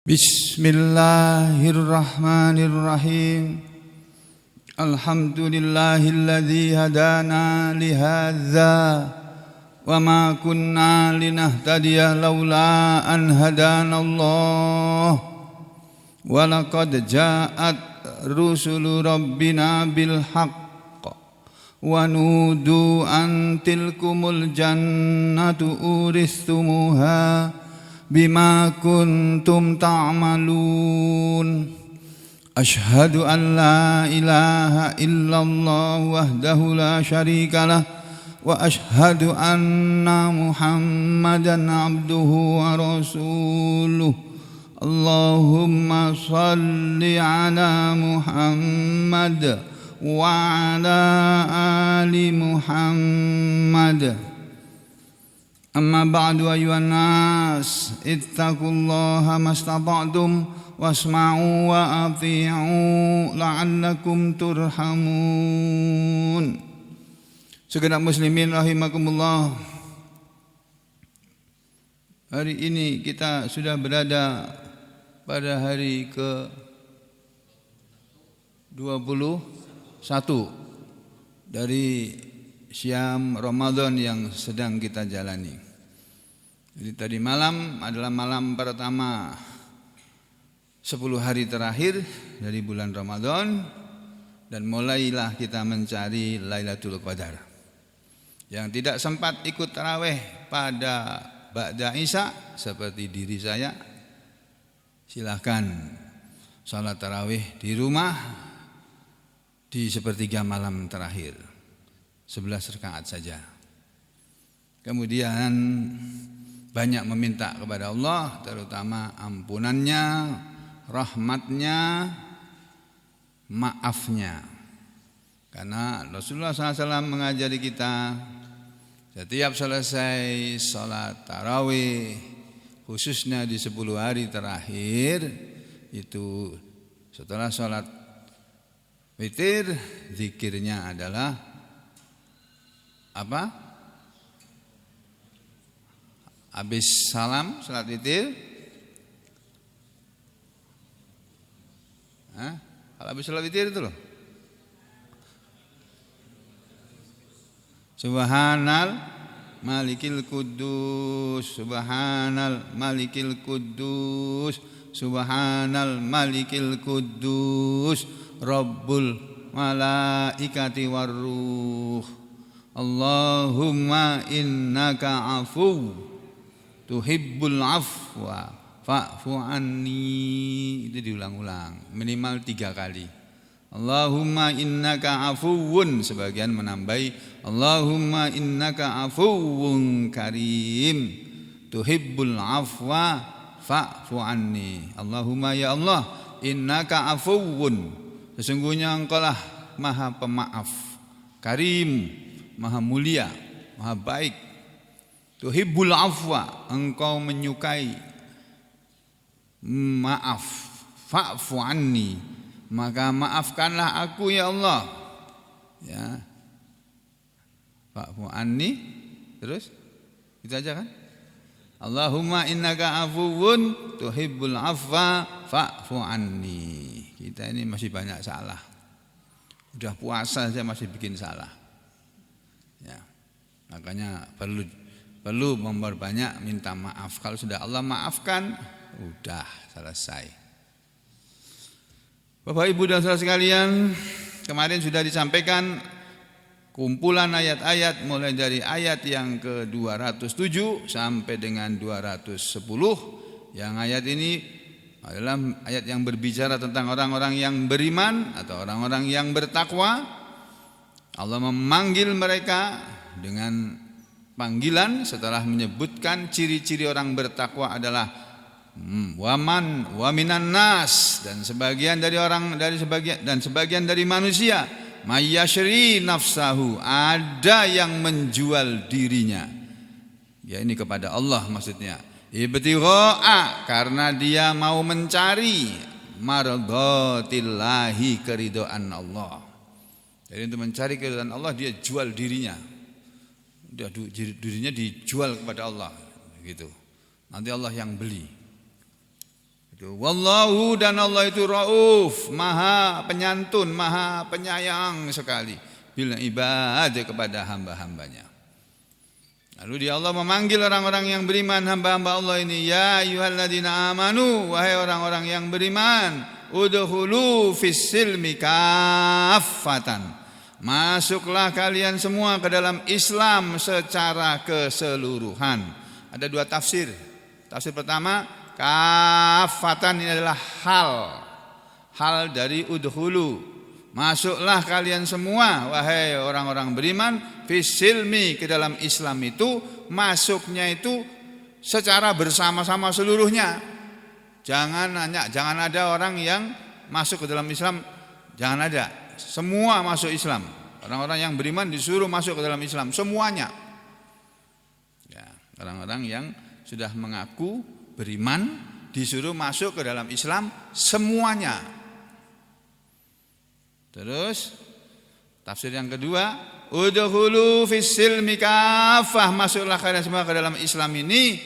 Bismillahirrahmanirrahim. Alhamdulillahilladzi hadana lihadza wa ma kunna linahtadiya laula an hadanallah. Wa laqad ja'at rusulu rabbina bil haqq wa nudu an tilkumul jannatu uristumuha bima kuntum ta'malun. Ashhadu an la ilaha illallah wahdahu la syarika lah wa ashhadu anna Muhammadan abduhu wa rasuluh. Allahumma salli ala Muhammad wa ala ali Muhammad. Amma ba'du ayyuhan nas ittaqullaha mastata'tum wasma'u wa ati'u la'allakum turhamun. Segenap muslimin rahimakumullah. Hari ini kita sudah berada pada hari ke-21 dari Syam Ramadan yang sedang kita jalani. Jadi tadi malam adalah malam pertama 10 hari terakhir dari bulan Ramadan, dan mulailah kita mencari Lailatul Qadar. Yang tidak sempat ikut tarawih pada ba'da Isya seperti diri saya, silahkan salat tarawih di rumah di sepertiga malam terakhir, 11 rakaat saja. Kemudian banyak meminta kepada Allah, terutama ampunannya, rahmatnya, maafnya. Karena Rasulullah SAW mengajari kita, setiap selesai salat tarawih, khususnya di 10 hari terakhir, itu setelah salat witir, zikirnya adalah apa? Habis salam salat witir, kalau habis salat witir itu loh, Subhanal Malikil Quddus, Subhanal Malikil Quddus, Subhanal Malikil Quddus, Rabbul Malaikati Warruh, Allahumma innaka afuw tuhibbul afwa fa'fu anni. Itu diulang-ulang minimal 3 kali. Allahumma innaka afuwun, sebagian menambahi Allahumma innaka afuwun karim tuhibbul afwa fa'fu anni. Allahumma ya Allah, innaka afuwun, sesungguhnya engkau lah maha pemaaf, karim, maha mulia, maha baik. Tuhibbul afwa, engkau menyukai maaf, fa'fu anni, maka maafkanlah aku ya Allah. Ya. Fa'fu anni, terus itu aja kan? Allahumma innaka afuwun tuhibbul afwa fa'fu anni. Kita ini masih banyak salah. Udah puasa saja masih bikin salah. Ya. Makanya perlu memperbanyak minta maaf. Kalau sudah Allah maafkan, udah selesai. Bapak Ibu dan saudara sekalian, kemarin sudah disampaikan kumpulan ayat-ayat mulai dari ayat yang ke-207 sampai dengan 210. Yang ayat ini adalah ayat yang berbicara tentang orang-orang yang beriman atau orang-orang yang bertakwa. Allah memanggil mereka dengan panggilan setelah menyebutkan ciri-ciri orang bertakwa adalah waman wa minan nas, dan sebagian dari manusia, mayyashri nafsahu, ada yang menjual dirinya. Ya, ini kepada Allah maksudnya. Ibtigha'a, karena dia mau mencari mardhatillahi, keridhaan Allah. Jadi untuk mencari keridhaan Allah dia jual dirinya. Dirinya dijual kepada Allah gitu. Nanti Allah yang beli. Itu wallahu, dan Allah itu rauf, maha penyantun, maha penyayang sekali bil ibad, kepada hamba-hambanya. Lalu dia Allah memanggil orang-orang yang beriman, hamba-hamba Allah ini, ya ayyuhalladzina amanu, wahai orang-orang yang beriman, udkhulu fis silmi kaffatan, masuklah kalian semua ke dalam Islam secara keseluruhan. Ada dua tafsir. Tafsir pertama, kaffatan ini adalah hal dari udkhulu. Masuklah kalian semua, wahai orang-orang beriman, fisilmi, ke dalam Islam itu, masuknya itu secara bersama-sama seluruhnya. Jangan ada orang yang masuk ke dalam Islam, jangan ada. Semua masuk Islam. Orang-orang yang beriman disuruh masuk ke dalam Islam semuanya. Ya, orang-orang yang sudah mengaku beriman disuruh masuk ke dalam Islam semuanya. Terus tafsir yang kedua, udkhulu fis silmi kaffah, masuklah kalian semua ke dalam Islam ini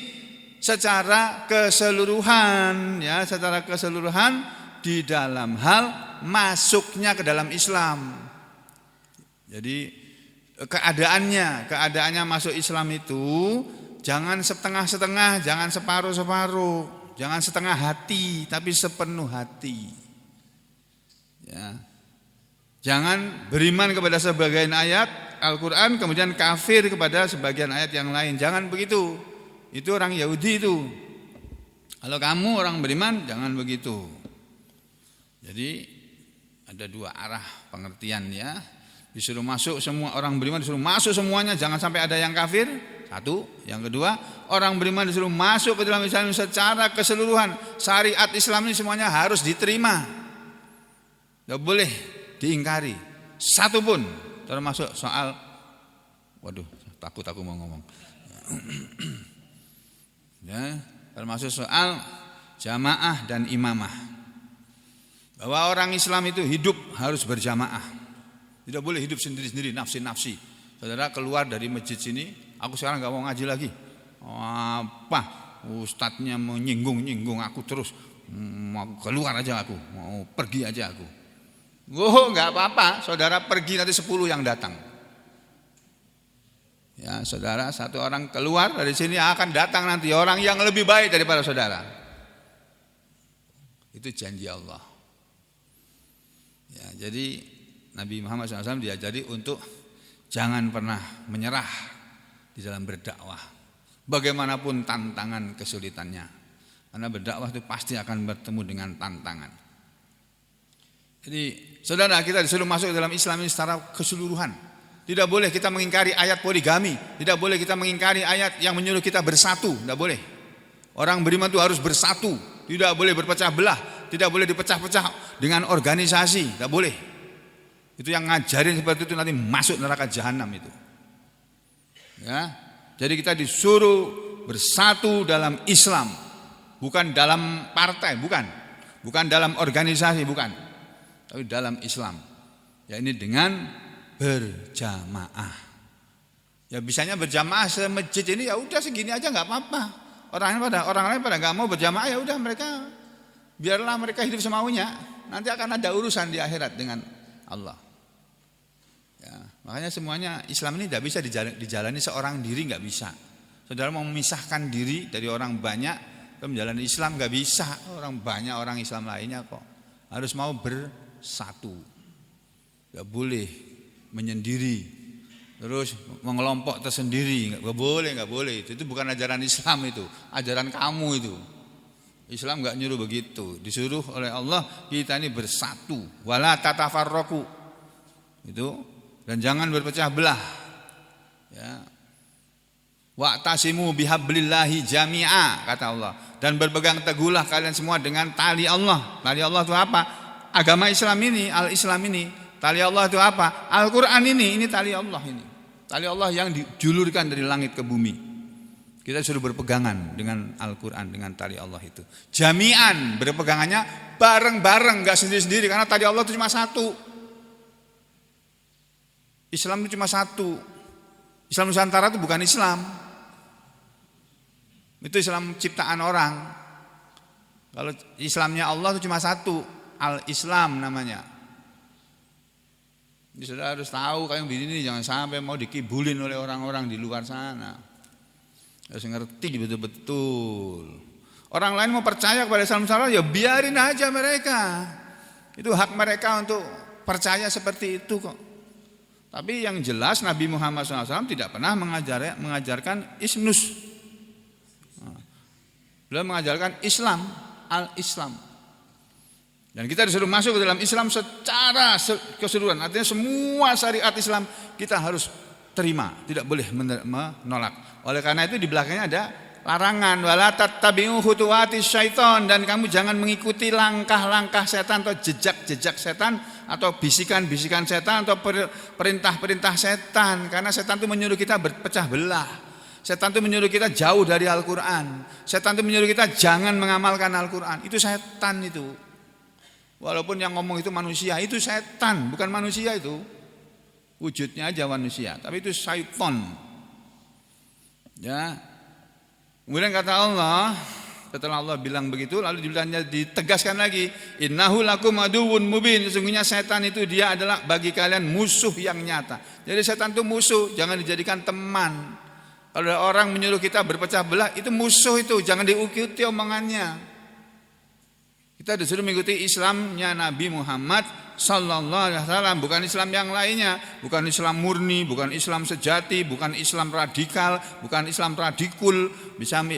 secara keseluruhan, ya, secara keseluruhan di dalam hal masuknya ke dalam Islam. Jadi keadaannya masuk Islam itu jangan setengah-setengah, jangan separuh-separuh, jangan setengah hati, tapi sepenuh hati. Ya. Jangan beriman kepada sebagian ayat Al-Quran kemudian kafir kepada sebagian ayat yang lain. Jangan begitu. Itu orang Yahudi itu. Kalau kamu orang beriman, jangan begitu. Jadi ada dua arah pengertian, ya. Disuruh masuk semua orang beriman, disuruh masuk semuanya, jangan sampai ada yang kafir. Satu. Yang kedua, orang beriman disuruh masuk ke dalam Islam secara keseluruhan. Syariat Islam ini semuanya harus diterima. Tidak boleh diingkari satu pun, termasuk soal, waduh, takut aku mau ngomong, ya, termasuk soal jamaah dan imamah, bahwa orang Islam itu hidup harus berjamaah, tidak boleh hidup sendiri-sendiri, nafsi-nafsi. Saudara keluar dari masjid sini, aku sekarang nggak mau ngaji lagi, apa, ustadznya menyinggung aku terus, mau keluar aja aku, mau pergi aja aku. Enggak apa-apa, saudara pergi nanti 10 yang datang. Ya, saudara satu orang keluar dari sini akan datang nanti orang yang lebih baik daripada saudara. Itu janji Allah. Ya, jadi Nabi Muhammad SAW diajari untuk jangan pernah menyerah di dalam berdakwah. Bagaimanapun tantangan kesulitannya. Karena berdakwah itu pasti akan bertemu dengan tantangan. Jadi saudara, kita disuruh masuk ke dalam Islam ini secara keseluruhan. Tidak boleh kita mengingkari ayat poligami, tidak boleh kita mengingkari ayat yang menyuruh kita bersatu, tidak boleh. Orang beriman itu harus bersatu, tidak boleh berpecah belah, tidak boleh dipecah-pecah dengan organisasi, tidak boleh. Itu yang ngajarin seperti itu nanti masuk neraka jahanam itu. Ya, jadi kita disuruh bersatu dalam Islam, bukan dalam partai, bukan dalam organisasi, bukan. Tapi dalam Islam, ya ini dengan berjamaah. Ya bisanya berjamaah semajid ini, ya udah segini aja nggak apa-apa. Orang lain pada nggak mau berjamaah, ya udah mereka biarlah mereka hidup semaunya. Nanti akan ada urusan di akhirat dengan Allah. Ya, makanya semuanya Islam ini tidak bisa dijalani seorang diri, nggak bisa. Saudara mau memisahkan diri dari orang banyak, menjalani Islam nggak bisa. Orang banyak orang Islam lainnya kok harus mau bersatu, nggak boleh menyendiri, terus mengelompok tersendiri, nggak boleh. Itu bukan ajaran Islam, itu ajaran kamu itu. Islam nggak nyuruh begitu. Disuruh oleh Allah kita ini bersatu, wala tatafarraqu, itu, dan jangan berpecah belah. Ya. Wa'tasimu bihablillahi jami'a, kata Allah, dan berpegang teguhlah kalian semua dengan tali Allah. Tali Allah itu apa? Agama Islam ini, al-Islam ini. Tali Allah itu apa? Al-Quran ini tali Allah ini. Tali Allah yang dijulurkan dari langit ke bumi. Kita suruh berpegangan dengan Al-Quran, dengan tali Allah itu. Jami'an, berpegangannya bareng-bareng, gak sendiri-sendiri, karena tali Allah itu cuma satu. Islam itu cuma satu. Islam Nusantara itu bukan Islam. Itu Islam ciptaan orang. Kalau Islamnya Allah itu cuma satu, Al-Islam namanya. Jadi saudara harus tahu kayak begini jangan sampai mau dikibulin oleh orang-orang di luar sana. Harus ngerti betul-betul. Orang lain mau percaya kepada Islam salah ya biarin aja mereka. Itu hak mereka untuk percaya seperti itu kok. Tapi yang jelas Nabi Muhammad SAW tidak pernah mengajarkan isnus. Beliau mengajarkan Islam, Al-Islam. Dan kita disuruh masuk ke dalam Islam secara keseluruhan. Artinya semua syariat Islam kita harus terima, tidak boleh menolak. Oleh karena itu di belakangnya ada larangan, wala tattabi'u khutuwatis syaiton, dan kamu jangan mengikuti langkah-langkah setan atau jejak-jejak setan atau bisikan-bisikan setan atau perintah-perintah setan, karena setan itu menyuruh kita berpecah belah. Setan itu menyuruh kita jauh dari Al-Quran. Setan itu menyuruh kita jangan mengamalkan Al-Quran. Itu setan itu. Walaupun yang ngomong itu manusia, itu setan, bukan manusia itu. Wujudnya aja manusia, tapi itu syaitan. Ya. Kemudian kata Allah, setelah Allah bilang begitu, lalu ditegaskan lagi, innahu lakum aduwwun mubin. Sesungguhnya setan itu dia adalah bagi kalian musuh yang nyata. Jadi setan itu musuh, jangan dijadikan teman. Kalau ada orang menyuruh kita berpecah belah, itu musuh itu, jangan diikuti omongannya. Kita disuruh mengikuti Islamnya Nabi Muhammad sallallahu alaihi wasallam, bukan Islam yang lainnya, bukan Islam murni, bukan Islam sejati, bukan Islam radikal, bukan Islam radikul,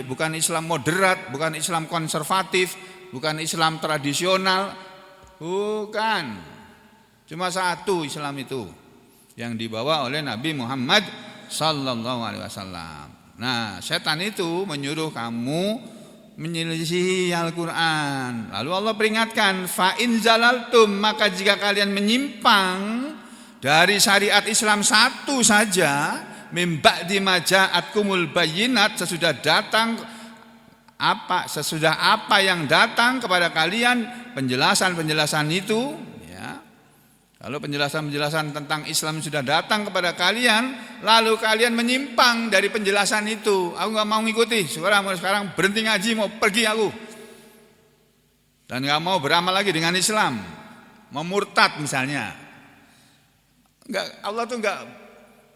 bukan Islam moderat, bukan Islam konservatif, bukan Islam tradisional, bukan. Cuma satu Islam itu yang dibawa oleh Nabi Muhammad sallallahu alaihi wasallam. Nah, setan itu menyuruh kamu menyelisihi Al-Quran. Lalu Allah peringatkan, fa in zalaltum, maka jika kalian menyimpang dari syariat Islam satu saja, mim ba'di ma ja'atkumul bayyinat, sesudah apa yang datang kepada kalian penjelasan-penjelasan itu, ya. Kalau penjelasan-penjelasan tentang Islam sudah datang kepada kalian, lalu kalian menyimpang dari penjelasan itu. Aku gak mau ngikuti, sekarang berhenti ngaji, mau pergi aku. Dan gak mau beramal lagi dengan Islam. Mau murtad misalnya. Allah tuh gak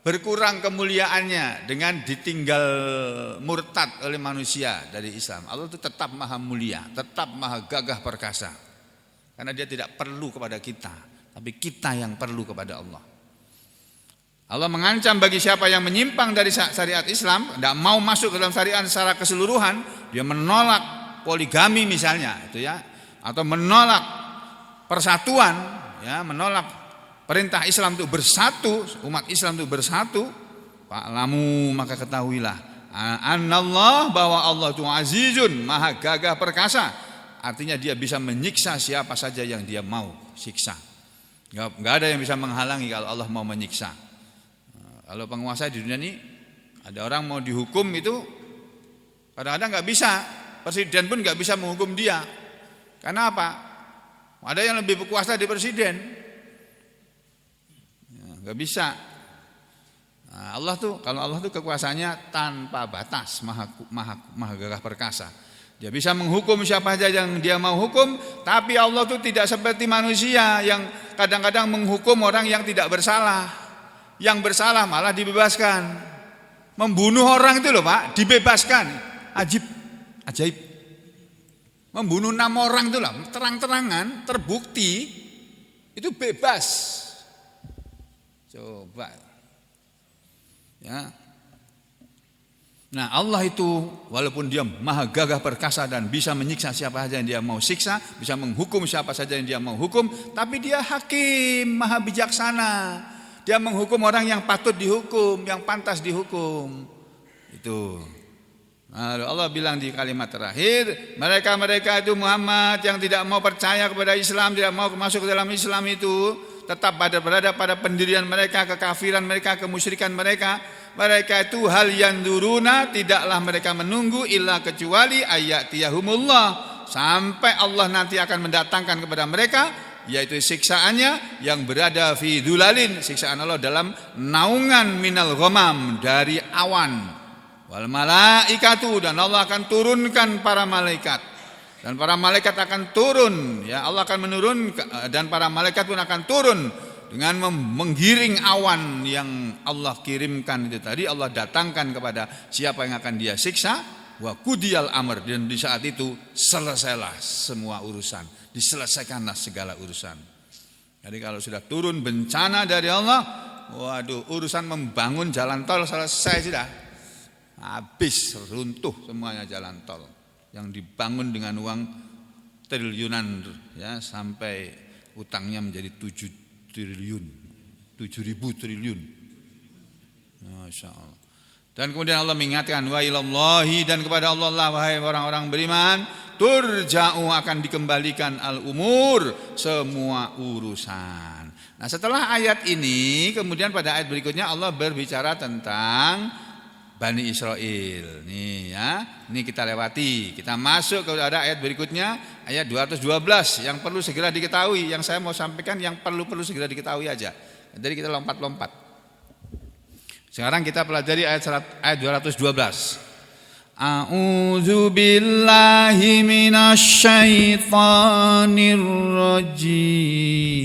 berkurang kemuliaannya dengan ditinggal murtad oleh manusia dari Islam. Allah itu tetap maha mulia, tetap maha gagah perkasa. Karena dia tidak perlu kepada kita, tapi kita yang perlu kepada Allah. Allah mengancam bagi siapa yang menyimpang dari syariat Islam, tidak mau masuk ke dalam syariat secara keseluruhan, dia menolak poligami misalnya, itu ya, atau menolak persatuan, ya, menolak perintah Islam itu bersatu, umat Islam itu bersatu, fa'lamu, maka ketahuilah, annallah, bahwa Allah itu azizun, maha gagah perkasa. Artinya dia bisa menyiksa siapa saja yang dia mau siksa. Enggak ada yang bisa menghalangi kalau Allah mau menyiksa. Kalau penguasa di dunia ini ada orang mau dihukum itu kadang-kadang enggak bisa. Presiden pun enggak bisa menghukum dia. Karena apa? Ada yang lebih berkuasa dari presiden. Enggak bisa. Nah, kalau Allah tuh kekuasaannya tanpa batas, maha gagah perkasa. Dia bisa menghukum siapa saja yang dia mau hukum, tapi Allah itu tidak seperti manusia yang kadang-kadang menghukum orang yang tidak bersalah. Yang bersalah malah dibebaskan. Membunuh orang itu loh Pak, dibebaskan. Ajaib. Membunuh 6 orang itu lah, terang-terangan, terbukti, itu bebas. Coba. Ya. Nah, Allah itu walaupun dia maha gagah perkasa dan bisa menyiksa siapa saja yang dia mau siksa, bisa menghukum siapa saja yang dia mau hukum, tapi dia hakim, maha bijaksana. Dia menghukum orang yang patut dihukum, yang pantas dihukum. Itu. Nah, Allah bilang di kalimat terakhir, mereka-mereka itu Muhammad yang tidak mau percaya kepada Islam, tidak mau masuk ke dalam Islam itu, tetap berada pada pendirian mereka, kekafiran mereka, kemusyrikan mereka. Mereka itu hal yang duruna, tidaklah mereka menunggu illa kecuali ayatiyahumullah, sampai Allah nanti akan mendatangkan kepada mereka, yaitu siksaannya yang berada fi dulalin, siksaan Allah dalam naungan minal ghamam, dari awan, wal malaikatu, dan Allah akan turunkan para malaikat. Dan para malaikat akan turun, ya Allah akan menurun dan para malaikat pun akan turun dengan menggiring awan yang Allah kirimkan itu tadi. Allah datangkan kepada siapa yang akan dia siksa, wa qudiyal amr, dan di saat itu selesailah semua urusan, diselesaikanlah segala urusan. Jadi kalau sudah turun bencana dari Allah, waduh, urusan membangun jalan tol selesai sudah. Habis, runtuh semuanya jalan tol yang dibangun dengan uang triliunan, ya, sampai utangnya menjadi 7 triliun, 7.000 triliun. Masya Allah. Dan kemudian Allah mengingatkan, wa ilallahi, dan kepada Allah lah wahai orang-orang beriman, turja'u, akan dikembalikan al-umur, semua urusan. Nah, setelah ayat ini, kemudian pada ayat berikutnya Allah berbicara tentang Bani Israel. Nih ya, ini kita lewati. Kita masuk kepada ayat berikutnya, ayat 212 yang perlu segera diketahui. Yang saya mau sampaikan yang perlu segera diketahui aja. Jadi kita lompat-lompat. Sekarang kita pelajari ayat 212. A'udzu billahi minasy syaithanir rajim.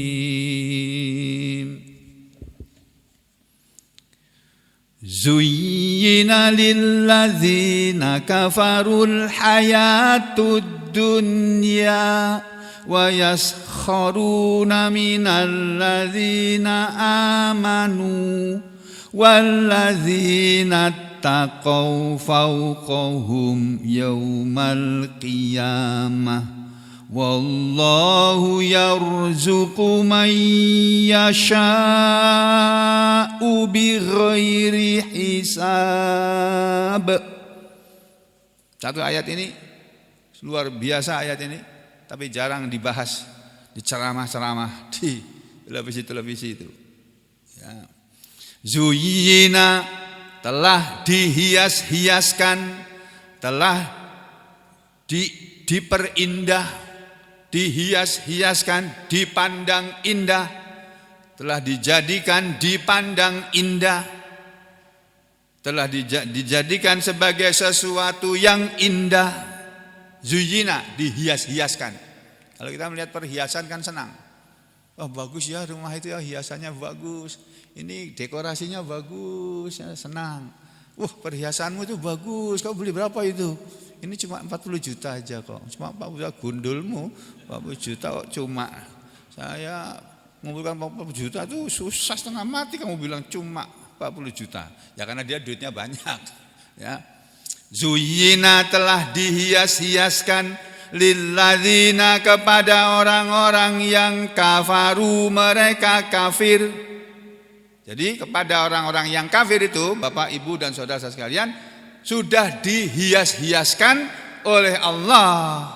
Zuyyina lilladzina kafarul hayatud dunya wa yaskharuna minal ladzina amanu walladzina taqaw fawqahum yawmal qiyamah. Wallahu yarzuqu man yasha'u bighairi hisab. Satu ayat ini luar biasa, ayat ini, tapi jarang dibahas di ceramah-ceramah di televisi-televisi itu. Ya. Zuyyina, telah dihias-hiaskan, telah diperindah, dihias-hiaskan, dipandang indah, telah dijadikan dipandang indah, telah dijadikan sebagai sesuatu yang indah. Zuyyina, dihias-hiaskan. Kalau kita melihat perhiasan kan senang. Oh, bagus ya rumah itu, ya hiasannya bagus, ini dekorasinya bagus, ya senang. Perhiasanmu itu bagus, kau beli berapa itu? Ini cuma 40 juta aja kok. Cuma 40 juta, gundulmu 40 juta kok cuma. Saya mengumpulkan 40 juta itu susah setengah mati, kamu bilang cuma 40 juta. Ya karena dia duitnya banyak. Ya. Zuyyina, telah dihias-hiaskan, lilladzina, kepada orang-orang yang kafaru, mereka kafir. Jadi kepada orang-orang yang kafir itu, Bapak, Ibu dan saudara sekalian, sudah dihias-hiaskan oleh Allah,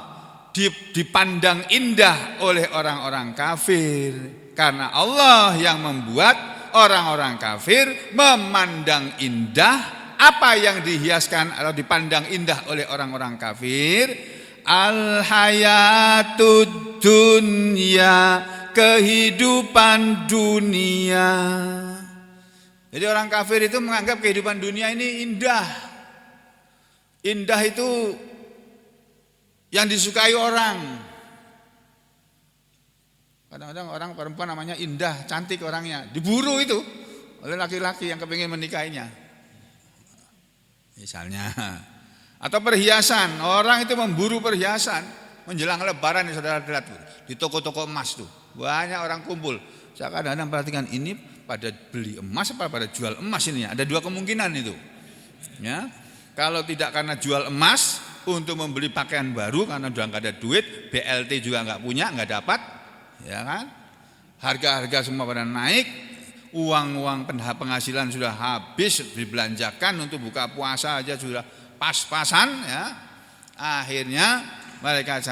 dipandang indah oleh orang-orang kafir. Karena Allah yang membuat orang-orang kafir memandang indah apa yang dihiaskan atau dipandang indah oleh orang-orang kafir. Al-hayatud dunya, kehidupan dunia. Jadi orang kafir itu menganggap kehidupan dunia ini indah. Indah itu yang disukai orang. Kadang-kadang orang perempuan namanya indah, cantik orangnya, diburu itu oleh laki-laki yang kepingin menikahinya. Misalnya. Atau perhiasan, orang itu memburu perhiasan menjelang lebaran, ya saudara lihat di toko-toko emas tuh. Banyak orang kumpul. Saya kadang-kadang perhatikan, ini pada beli emas apa pada jual emas ini? Ada dua kemungkinan itu. Ya. Kalau tidak karena jual emas untuk membeli pakaian baru karena udah nggak ada duit, BLT juga nggak punya, nggak dapat, ya kan? Harga-harga semua pada naik, uang penghasilan sudah habis dibelanjakan untuk buka puasa aja sudah pas-pasan, ya. Akhirnya mereka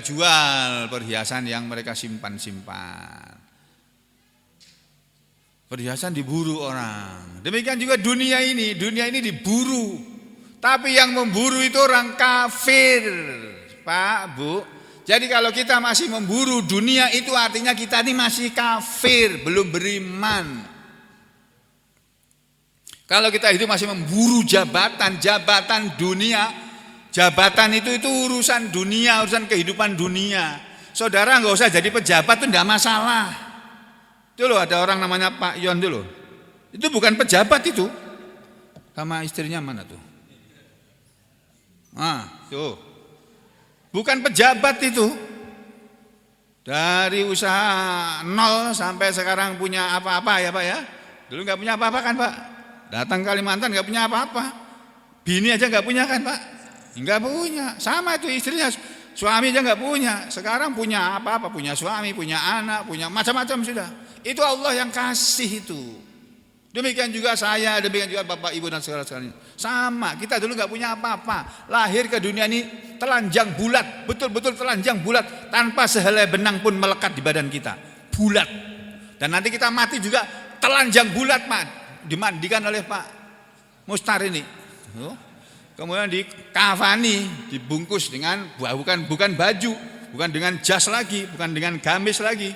jual perhiasan yang mereka simpan-simpan. Perhiasan diburu orang. Demikian juga dunia ini diburu. Tapi yang memburu itu orang kafir, Pak, Bu. Jadi kalau kita masih memburu dunia itu artinya kita ini masih kafir, belum beriman. Kalau kita hidup masih memburu jabatan dunia, Jabatan itu urusan dunia, urusan kehidupan dunia. Saudara nggak usah jadi pejabat itu enggak masalah. Itu loh ada orang namanya Pak Yon dulu. Itu bukan pejabat itu. Sama istrinya mana tuh? Tuh. Bukan pejabat itu. Dari usaha nol sampai sekarang punya apa-apa ya Pak ya. Dulu nggak punya apa-apa kan Pak. Datang Kalimantan nggak punya apa-apa. Bini aja nggak punya kan Pak. Nggak punya. Sama itu istrinya. Suami aja nggak punya. Sekarang punya apa-apa. Punya suami, punya anak, punya macam-macam sudah. Itu Allah yang kasih itu. Demikian juga saya, demikian juga Bapak Ibu dan saudara-saudara. Sama, kita dulu nggak punya apa-apa. Lahir ke dunia ini telanjang bulat, betul-betul telanjang bulat, tanpa sehelai benang pun melekat di badan kita. Bulat. Dan nanti kita mati juga telanjang bulat, Pak. Dimandikan oleh Pak Mustar ini. Kemudian dikafani, dibungkus dengan bukan baju, bukan dengan jas lagi, bukan dengan gamis lagi,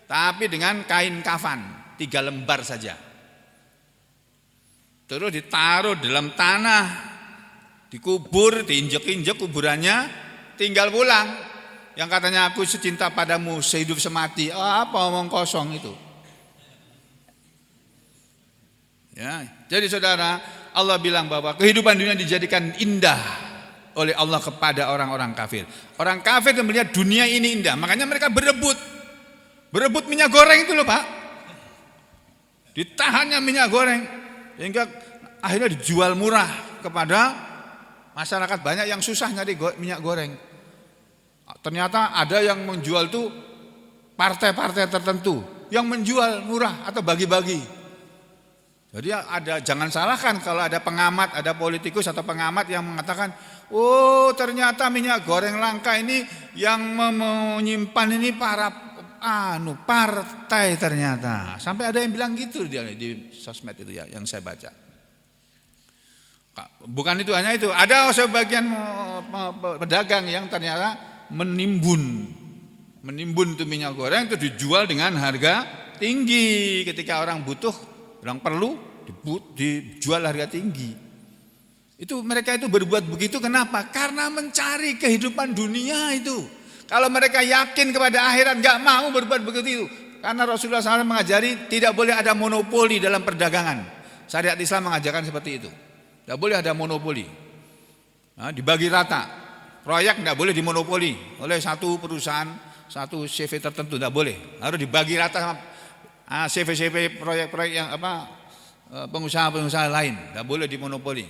tapi dengan kain kafan 3 lembar saja. Terus ditaruh dalam tanah, dikubur, diinjek-injek kuburannya, tinggal pulang. Yang katanya aku secinta padamu sehidup semati, apa omong kosong itu. Ya, jadi saudara, Allah bilang bahwa kehidupan dunia dijadikan indah oleh Allah kepada orang-orang kafir. Orang kafir yang melihat dunia ini indah, makanya mereka berebut minyak goreng itu loh Pak. Ditahannya minyak goreng, sehingga akhirnya dijual murah kepada masyarakat banyak yang susah nyari minyak goreng. Ternyata ada yang menjual tuh partai-partai tertentu yang menjual murah atau bagi-bagi. Jadi jangan salahkan kalau ada pengamat, ada politikus atau pengamat yang mengatakan, oh ternyata minyak goreng langka ini yang menyimpan ini para partai ternyata. Sampai ada yang bilang gitu di sosmed itu ya yang saya baca. Bukan itu hanya itu, ada sebagian pedagang yang ternyata menimbun itu minyak goreng itu dijual dengan harga tinggi ketika orang butuh. Orang perlu dijual harga tinggi. Itu mereka itu berbuat begitu kenapa? Karena mencari kehidupan dunia itu. Kalau mereka yakin kepada akhirat nggak mau berbuat begitu. Karena Rasulullah SAW mengajari tidak boleh ada monopoli dalam perdagangan. Syariat Islam mengajarkan seperti itu. Tidak boleh ada monopoli. Dibagi rata. Proyek tidak boleh dimonopoli oleh satu perusahaan, satu CV tertentu tidak boleh. Harus dibagi rata. CV proyek-proyek yang pengusaha-pengusaha lain tidak boleh dimonopoli.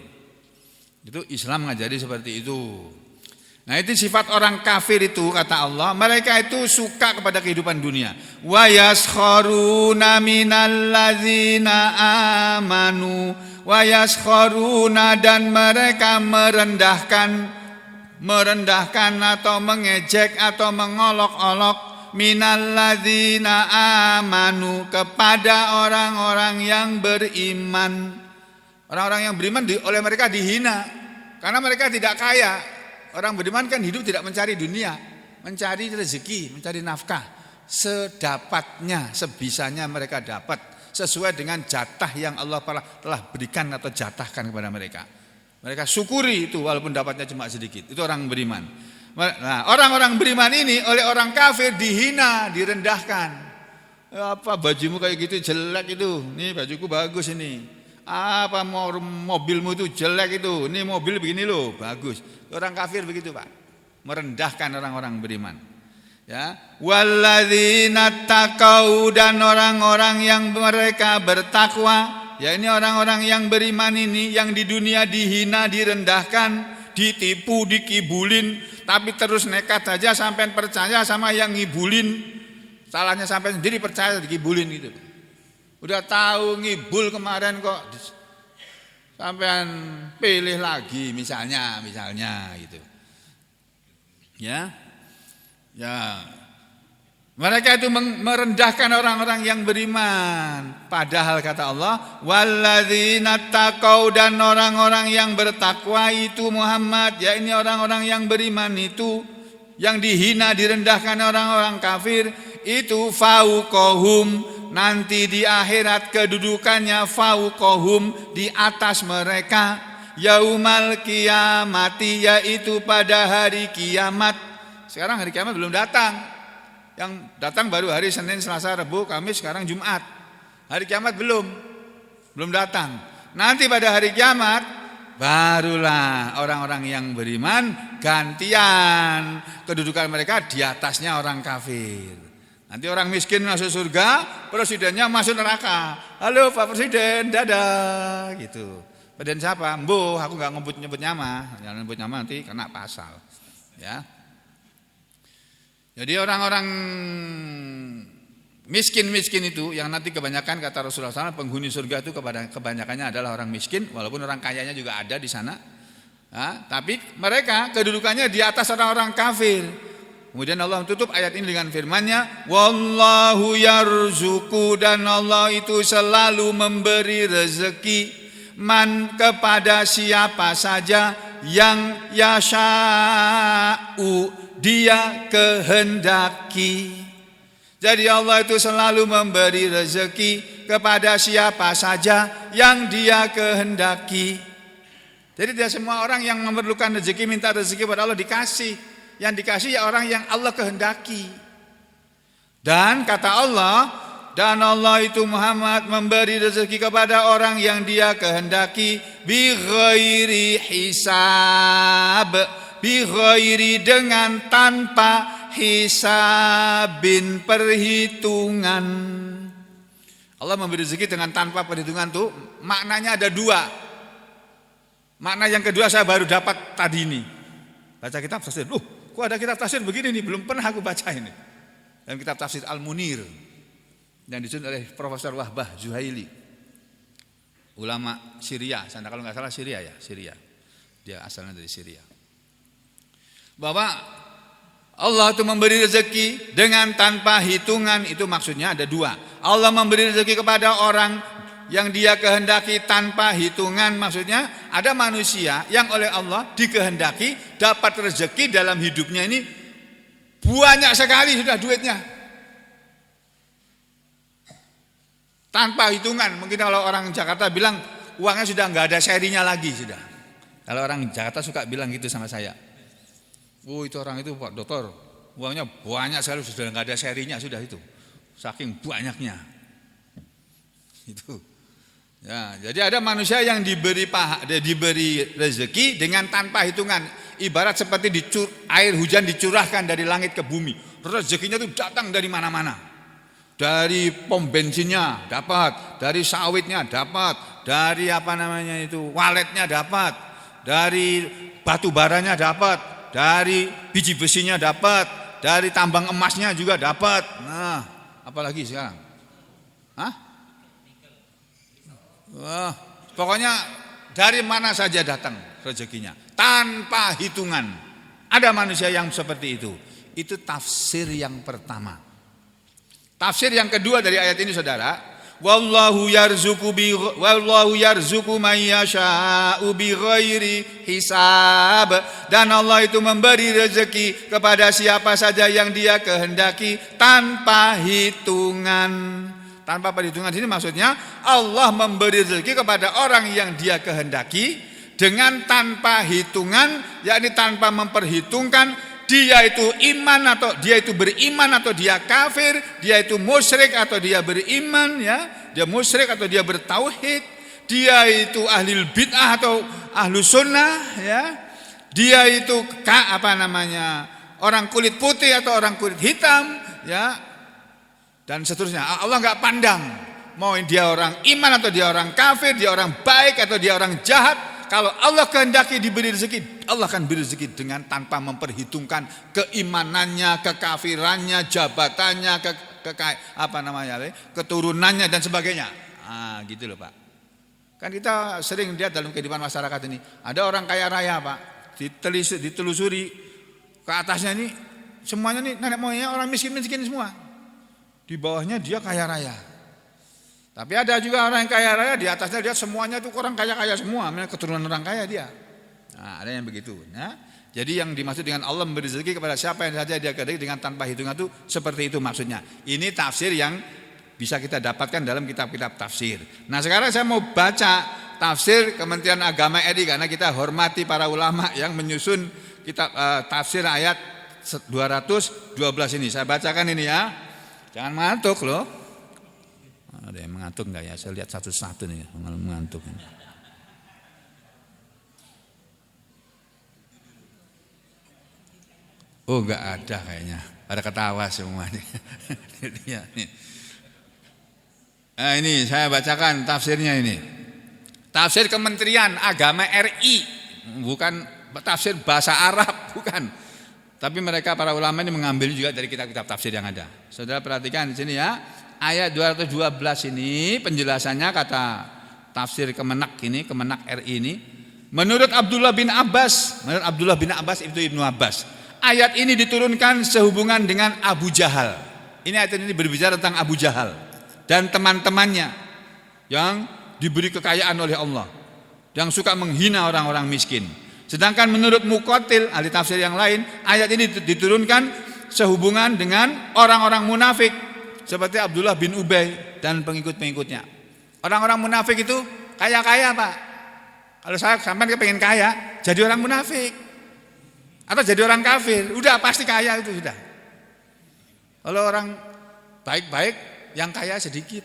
Itu Islam mengajari seperti itu. Nah itu sifat orang kafir itu kata Allah, mereka itu suka kepada kehidupan dunia. Wa yaskharuna minalladzina amanu wa yaskharuna, dan mereka merendahkan atau mengejek atau mengolok-olok minalladzina amanu, kepada orang-orang yang beriman. Orang-orang yang beriman oleh mereka dihina karena mereka tidak kaya. Orang beriman kan hidup tidak mencari dunia, mencari rezeki, mencari nafkah sedapatnya, sebisanya mereka dapat sesuai dengan jatah yang Allah telah berikan atau jatahkan kepada mereka. Mereka syukuri itu walaupun dapatnya cuma sedikit. Itu orang beriman. Nah, orang-orang beriman ini oleh orang kafir dihina, direndahkan. Apa bajumu kayak gitu jelek itu? Nih bajuku bagus ini. Apa mobilmu itu jelek itu? Ini mobil begini loh, bagus. Orang kafir begitu, Pak. Merendahkan orang-orang beriman. Ya, walladzina taqau, dan orang-orang yang mereka bertakwa. Ya, ini orang-orang yang beriman ini yang di dunia dihina, direndahkan, ditipu, dikibulin, tapi terus nekat saja sampai percaya sama yang ngibulin. Salahnya sampai sendiri percaya dikibulin gitu. Udah tahu ngibul kemarin kok sampean pilih lagi misalnya gitu. Ya. Mereka itu merendahkan orang-orang yang beriman. Padahal kata Allah, walladzina taqau, dan orang-orang yang bertakwa itu Muhammad, ya ini orang-orang yang beriman itu, yang dihina, direndahkan orang-orang kafir itu fauqahum, nanti di akhirat kedudukannya fauqahum, di atas mereka, yaumal qiyamati, yaitu pada hari kiamat. Sekarang hari kiamat belum datang. Yang datang baru hari Senin, Selasa, Rabu, Kamis, sekarang Jumat. Hari kiamat belum datang. Nanti pada hari kiamat barulah orang-orang yang beriman gantian kedudukan mereka di atasnya orang kafir. Nanti orang miskin masuk surga, presidennya masuk neraka. Halo Pak Presiden, dadah gitu. Presiden siapa? Mbo, aku nggak nyebut nama. Jangan nyebut nama nanti kena pasal. Ya. Jadi orang-orang miskin itu yang nanti kebanyakan kata Rasulullah SAW penghuni surga itu kebanyakannya adalah orang miskin, walaupun orang kayanya juga ada di sana. Tapi mereka kedudukannya di atas orang-orang kafir. Kemudian Allah tutup ayat ini dengan firman-Nya, wallahu yarzuqu, dan Allah itu selalu memberi rezeki man kepada siapa saja yang yasha'u dia kehendaki. Jadi Allah itu selalu memberi rezeki kepada siapa saja yang dia kehendaki. Jadi tidak semua orang yang memerlukan rezeki minta rezeki pada Allah dikasih. Yang dikasih ya orang yang Allah kehendaki. Dan kata Allah, dan Allah itu Muhammad memberi rezeki kepada orang yang dia kehendaki bi ghairi hisab, bi ghairi dengan tanpa hisabin perhitungan. Allah memberi rezeki dengan tanpa perhitungan tuh maknanya ada dua. Makna yang kedua saya baru dapat tadi ini. Baca kitab tafsir. Kok ada kitab tafsir begini nih, belum pernah aku baca ini. Dalam kitab tafsir Al-Munir yang disusun oleh Profesor Wahbah Zuhaili, ulama Syria, kalau nggak salah Syria ya, Syria. Dia asalnya dari Syria. Bahwa Allah itu memberi rezeki dengan tanpa hitungan, itu maksudnya ada dua. Allah memberi rezeki kepada orang yang dia kehendaki tanpa hitungan, maksudnya ada manusia yang oleh Allah dikehendaki dapat rezeki dalam hidupnya ini banyak sekali sudah duitnya tanpa hitungan. Mungkin kalau orang Jakarta bilang uangnya sudah nggak ada serinya lagi sudah. Kalau orang Jakarta suka bilang gitu sama saya, itu orang itu Pak Dokter uangnya banyak sekali sudah nggak ada serinya sudah, itu saking banyaknya itu. Ya, jadi ada manusia yang diberi rezeki dengan tanpa hitungan. Ibarat seperti air hujan dicurahkan dari langit ke bumi. Rezekinya itu datang dari mana-mana. Dari pom bensinnya dapat, dari sawitnya dapat, dari waletnya dapat, dari batu baranya dapat, dari biji besinya dapat, dari tambang emasnya juga dapat. Nah, apalagi sekarang? Pokoknya dari mana saja datang rezekinya tanpa hitungan. Ada manusia yang seperti itu. Itu tafsir yang pertama. Tafsir yang kedua dari ayat ini saudara, wallahu yarzuqu may yasha'u bighairi hisab, dan Allah itu memberi rezeki kepada siapa saja yang dia kehendaki tanpa hitungan. Tanpa perhitungan ini maksudnya Allah memberi rezeki kepada orang yang dia kehendaki dengan tanpa hitungan, yakni tanpa memperhitungkan dia itu iman atau dia itu beriman atau dia kafir, dia itu musyrik atau dia beriman, ya, dia musyrik atau dia bertauhid, dia itu ahli bid'ah atau ahlu sunnah, ya, dia itu orang kulit putih atau orang kulit hitam, ya, dan seterusnya. Allah nggak pandang mau dia orang iman atau dia orang kafir, dia orang baik atau dia orang jahat. Kalau Allah kehendaki diberi rezeki, Allah akan beri rezeki dengan tanpa memperhitungkan keimanannya, kekafirannya, jabatannya, keturunannya dan sebagainya. Gitu loh Pak. Kan kita sering lihat dalam kehidupan masyarakat ini, ada orang kaya raya Pak, ditelusuri ke atasnya ini semuanya nih nenek moyangnya orang miskin-miskin semua. Di bawahnya dia kaya raya. Tapi ada juga orang yang kaya raya, di atasnya dia semuanya itu orang kaya-kaya semua, keturunan orang kaya dia. Nah, ada yang begitu. Nah, jadi yang dimaksud dengan Allah memberi rezeki kepada siapa yang saja dia kehendaki dengan tanpa hitungan itu seperti itu maksudnya. Ini tafsir yang bisa kita dapatkan dalam kitab-kitab tafsir. Nah, sekarang saya mau baca tafsir Kementerian Agama RI, karena kita hormati para ulama yang menyusun kitab tafsir ayat 212 ini. Saya bacakan ini ya. Jangan mengantuk loh. Ada yang mengantuk enggak ya? Saya lihat satu-satu nih mengantuk ini. Oh, enggak ada kayaknya. Pada ketawa semua nih. Nah, ini saya bacakan tafsirnya ini. Tafsir Kementerian Agama RI, bukan tafsir bahasa Arab, bukan. Tapi mereka para ulama ini mengambil juga dari kitab-kitab tafsir yang ada. Saudara perhatikan di sini ya. Ayat 212 ini penjelasannya kata tafsir Kemenak ini, Kemenak RI ini. Menurut Abdullah bin Abbas itu Ibnu Abbas, ayat ini diturunkan sehubungan dengan Abu Jahal. Ini ayat ini berbicara tentang Abu Jahal dan teman-temannya yang diberi kekayaan oleh Allah, yang suka menghina orang-orang miskin. Sedangkan menurut Muqatil, ahli tafsir yang lain, ayat ini diturunkan sehubungan dengan orang-orang munafik seperti Abdullah bin Ubay dan pengikut-pengikutnya. Orang-orang munafik itu kaya-kaya, Pak. Kalau saya sampai kepengen kaya, jadi orang munafik atau jadi orang kafir, udah pasti kaya itu sudah. Kalau orang baik-baik, yang kaya sedikit.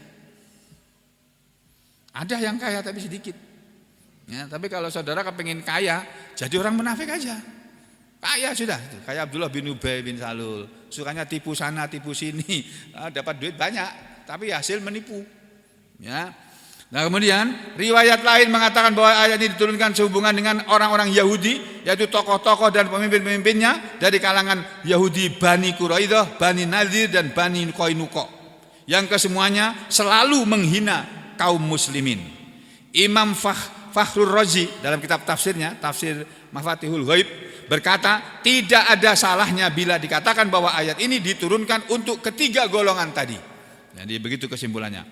Ada yang kaya tapi sedikit. Ya, tapi kalau saudara kepengen kaya, jadi orang munafik aja. Kaya sudah, kayak Abdullah bin Ubay bin Salul, sukanya tipu sana, tipu sini, dapat duit banyak, tapi hasil menipu. Ya. Nah, kemudian riwayat lain mengatakan bahwa ayat ini diturunkan sehubungan dengan orang-orang Yahudi, yaitu tokoh-tokoh dan pemimpin-pemimpinnya dari kalangan Yahudi Bani Quraidah, Bani Nadir dan Bani Qainuqa, yang kesemuanya selalu menghina kaum muslimin. Imam Fakhrur Razi dalam kitab tafsirnya, tafsir Mafatihul Ghaib, berkata tidak ada salahnya bila dikatakan bahwa ayat ini diturunkan untuk ketiga golongan tadi. Jadi begitu kesimpulannya.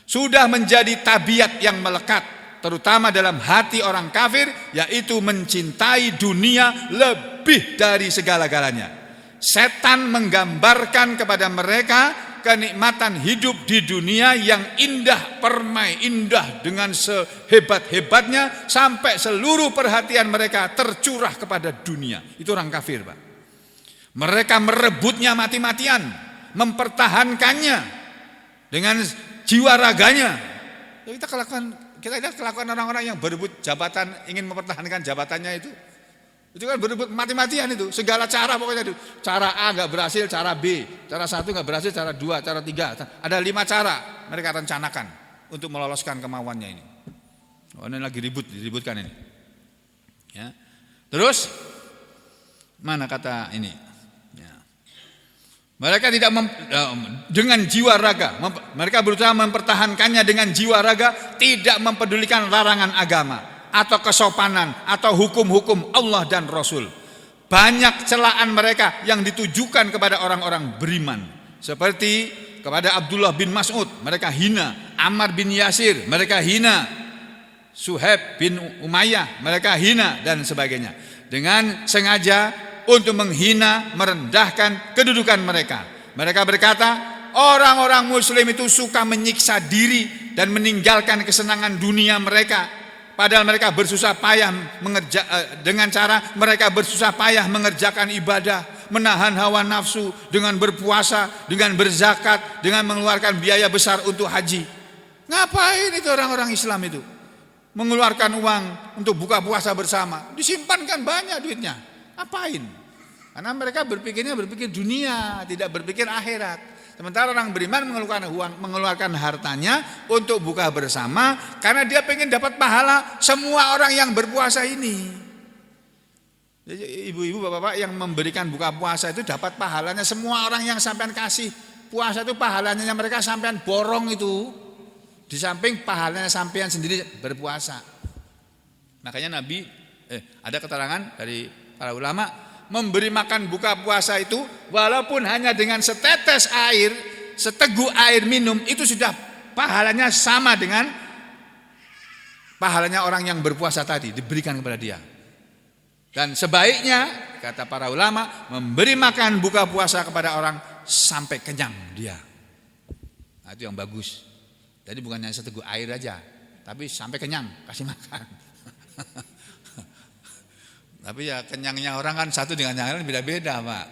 Sudah menjadi tabiat yang melekat terutama dalam hati orang kafir, yaitu mencintai dunia lebih dari segala-galanya. Setan menggambarkan kepada mereka kenikmatan hidup di dunia yang indah, permai indah dengan sehebat-hebatnya sampai seluruh perhatian mereka tercurah kepada dunia. Itu orang kafir, Pak. Mereka merebutnya mati-matian, mempertahankannya dengan jiwa raganya. Kita lihat kelakuan orang-orang yang berebut jabatan, ingin mempertahankan jabatannya itu. Itu kan berebut mati-matian itu, segala cara pokoknya itu. Cara A nggak berhasil, cara B, cara 1 nggak berhasil, cara 2, cara 3. Ada 5 cara mereka rencanakan untuk meloloskan kemauannya ini. Oh, ini lagi diributkan ini. Ya. Terus mana kata ini? Ya. Mereka tidak dengan jiwa raga, mereka berusaha mempertahankannya dengan jiwa raga, tidak mempedulikan larangan agama atau kesopanan atau hukum-hukum Allah dan Rasul. Banyak celaan mereka yang ditujukan kepada orang-orang beriman, seperti kepada Abdullah bin Mas'ud mereka hina, Ammar bin Yasir mereka hina, Suhaib bin Umayyah mereka hina dan sebagainya, dengan sengaja untuk menghina, merendahkan kedudukan mereka. Mereka berkata, orang-orang muslim itu suka menyiksa diri dan meninggalkan kesenangan dunia mereka. Padahal mereka bersusah payah dengan cara mereka bersusah payah mengerjakan ibadah, menahan hawa nafsu dengan berpuasa, dengan berzakat, dengan mengeluarkan biaya besar untuk haji. Ngapain itu orang-orang Islam itu? Mengeluarkan uang untuk buka puasa bersama, disimpankan banyak duitnya. Apain? Karena mereka berpikir dunia, tidak berpikir akhirat. Sementara orang beriman mengeluarkan hartanya untuk buka bersama karena dia pengen dapat pahala semua orang yang berpuasa ini. Jadi ibu-ibu, bapak-bapak yang memberikan buka puasa itu dapat pahalanya semua orang yang sampean kasih puasa itu pahalanya mereka sampean borong itu. Di samping pahalanya sampean sendiri berpuasa. Makanya Nabi ada keterangan dari para ulama, memberi makan buka puasa itu walaupun hanya dengan setetes air, seteguk air minum, itu sudah pahalanya sama dengan pahalanya orang yang berpuasa tadi diberikan kepada dia. Dan sebaiknya kata para ulama memberi makan buka puasa kepada orang sampai kenyang dia. Nah, itu yang bagus. Jadi bukan hanya seteguk air aja. tapi sampai kenyang kasih makan. Tapi ya kenyangnya orang kan satu dengan yang lain beda-beda, Pak.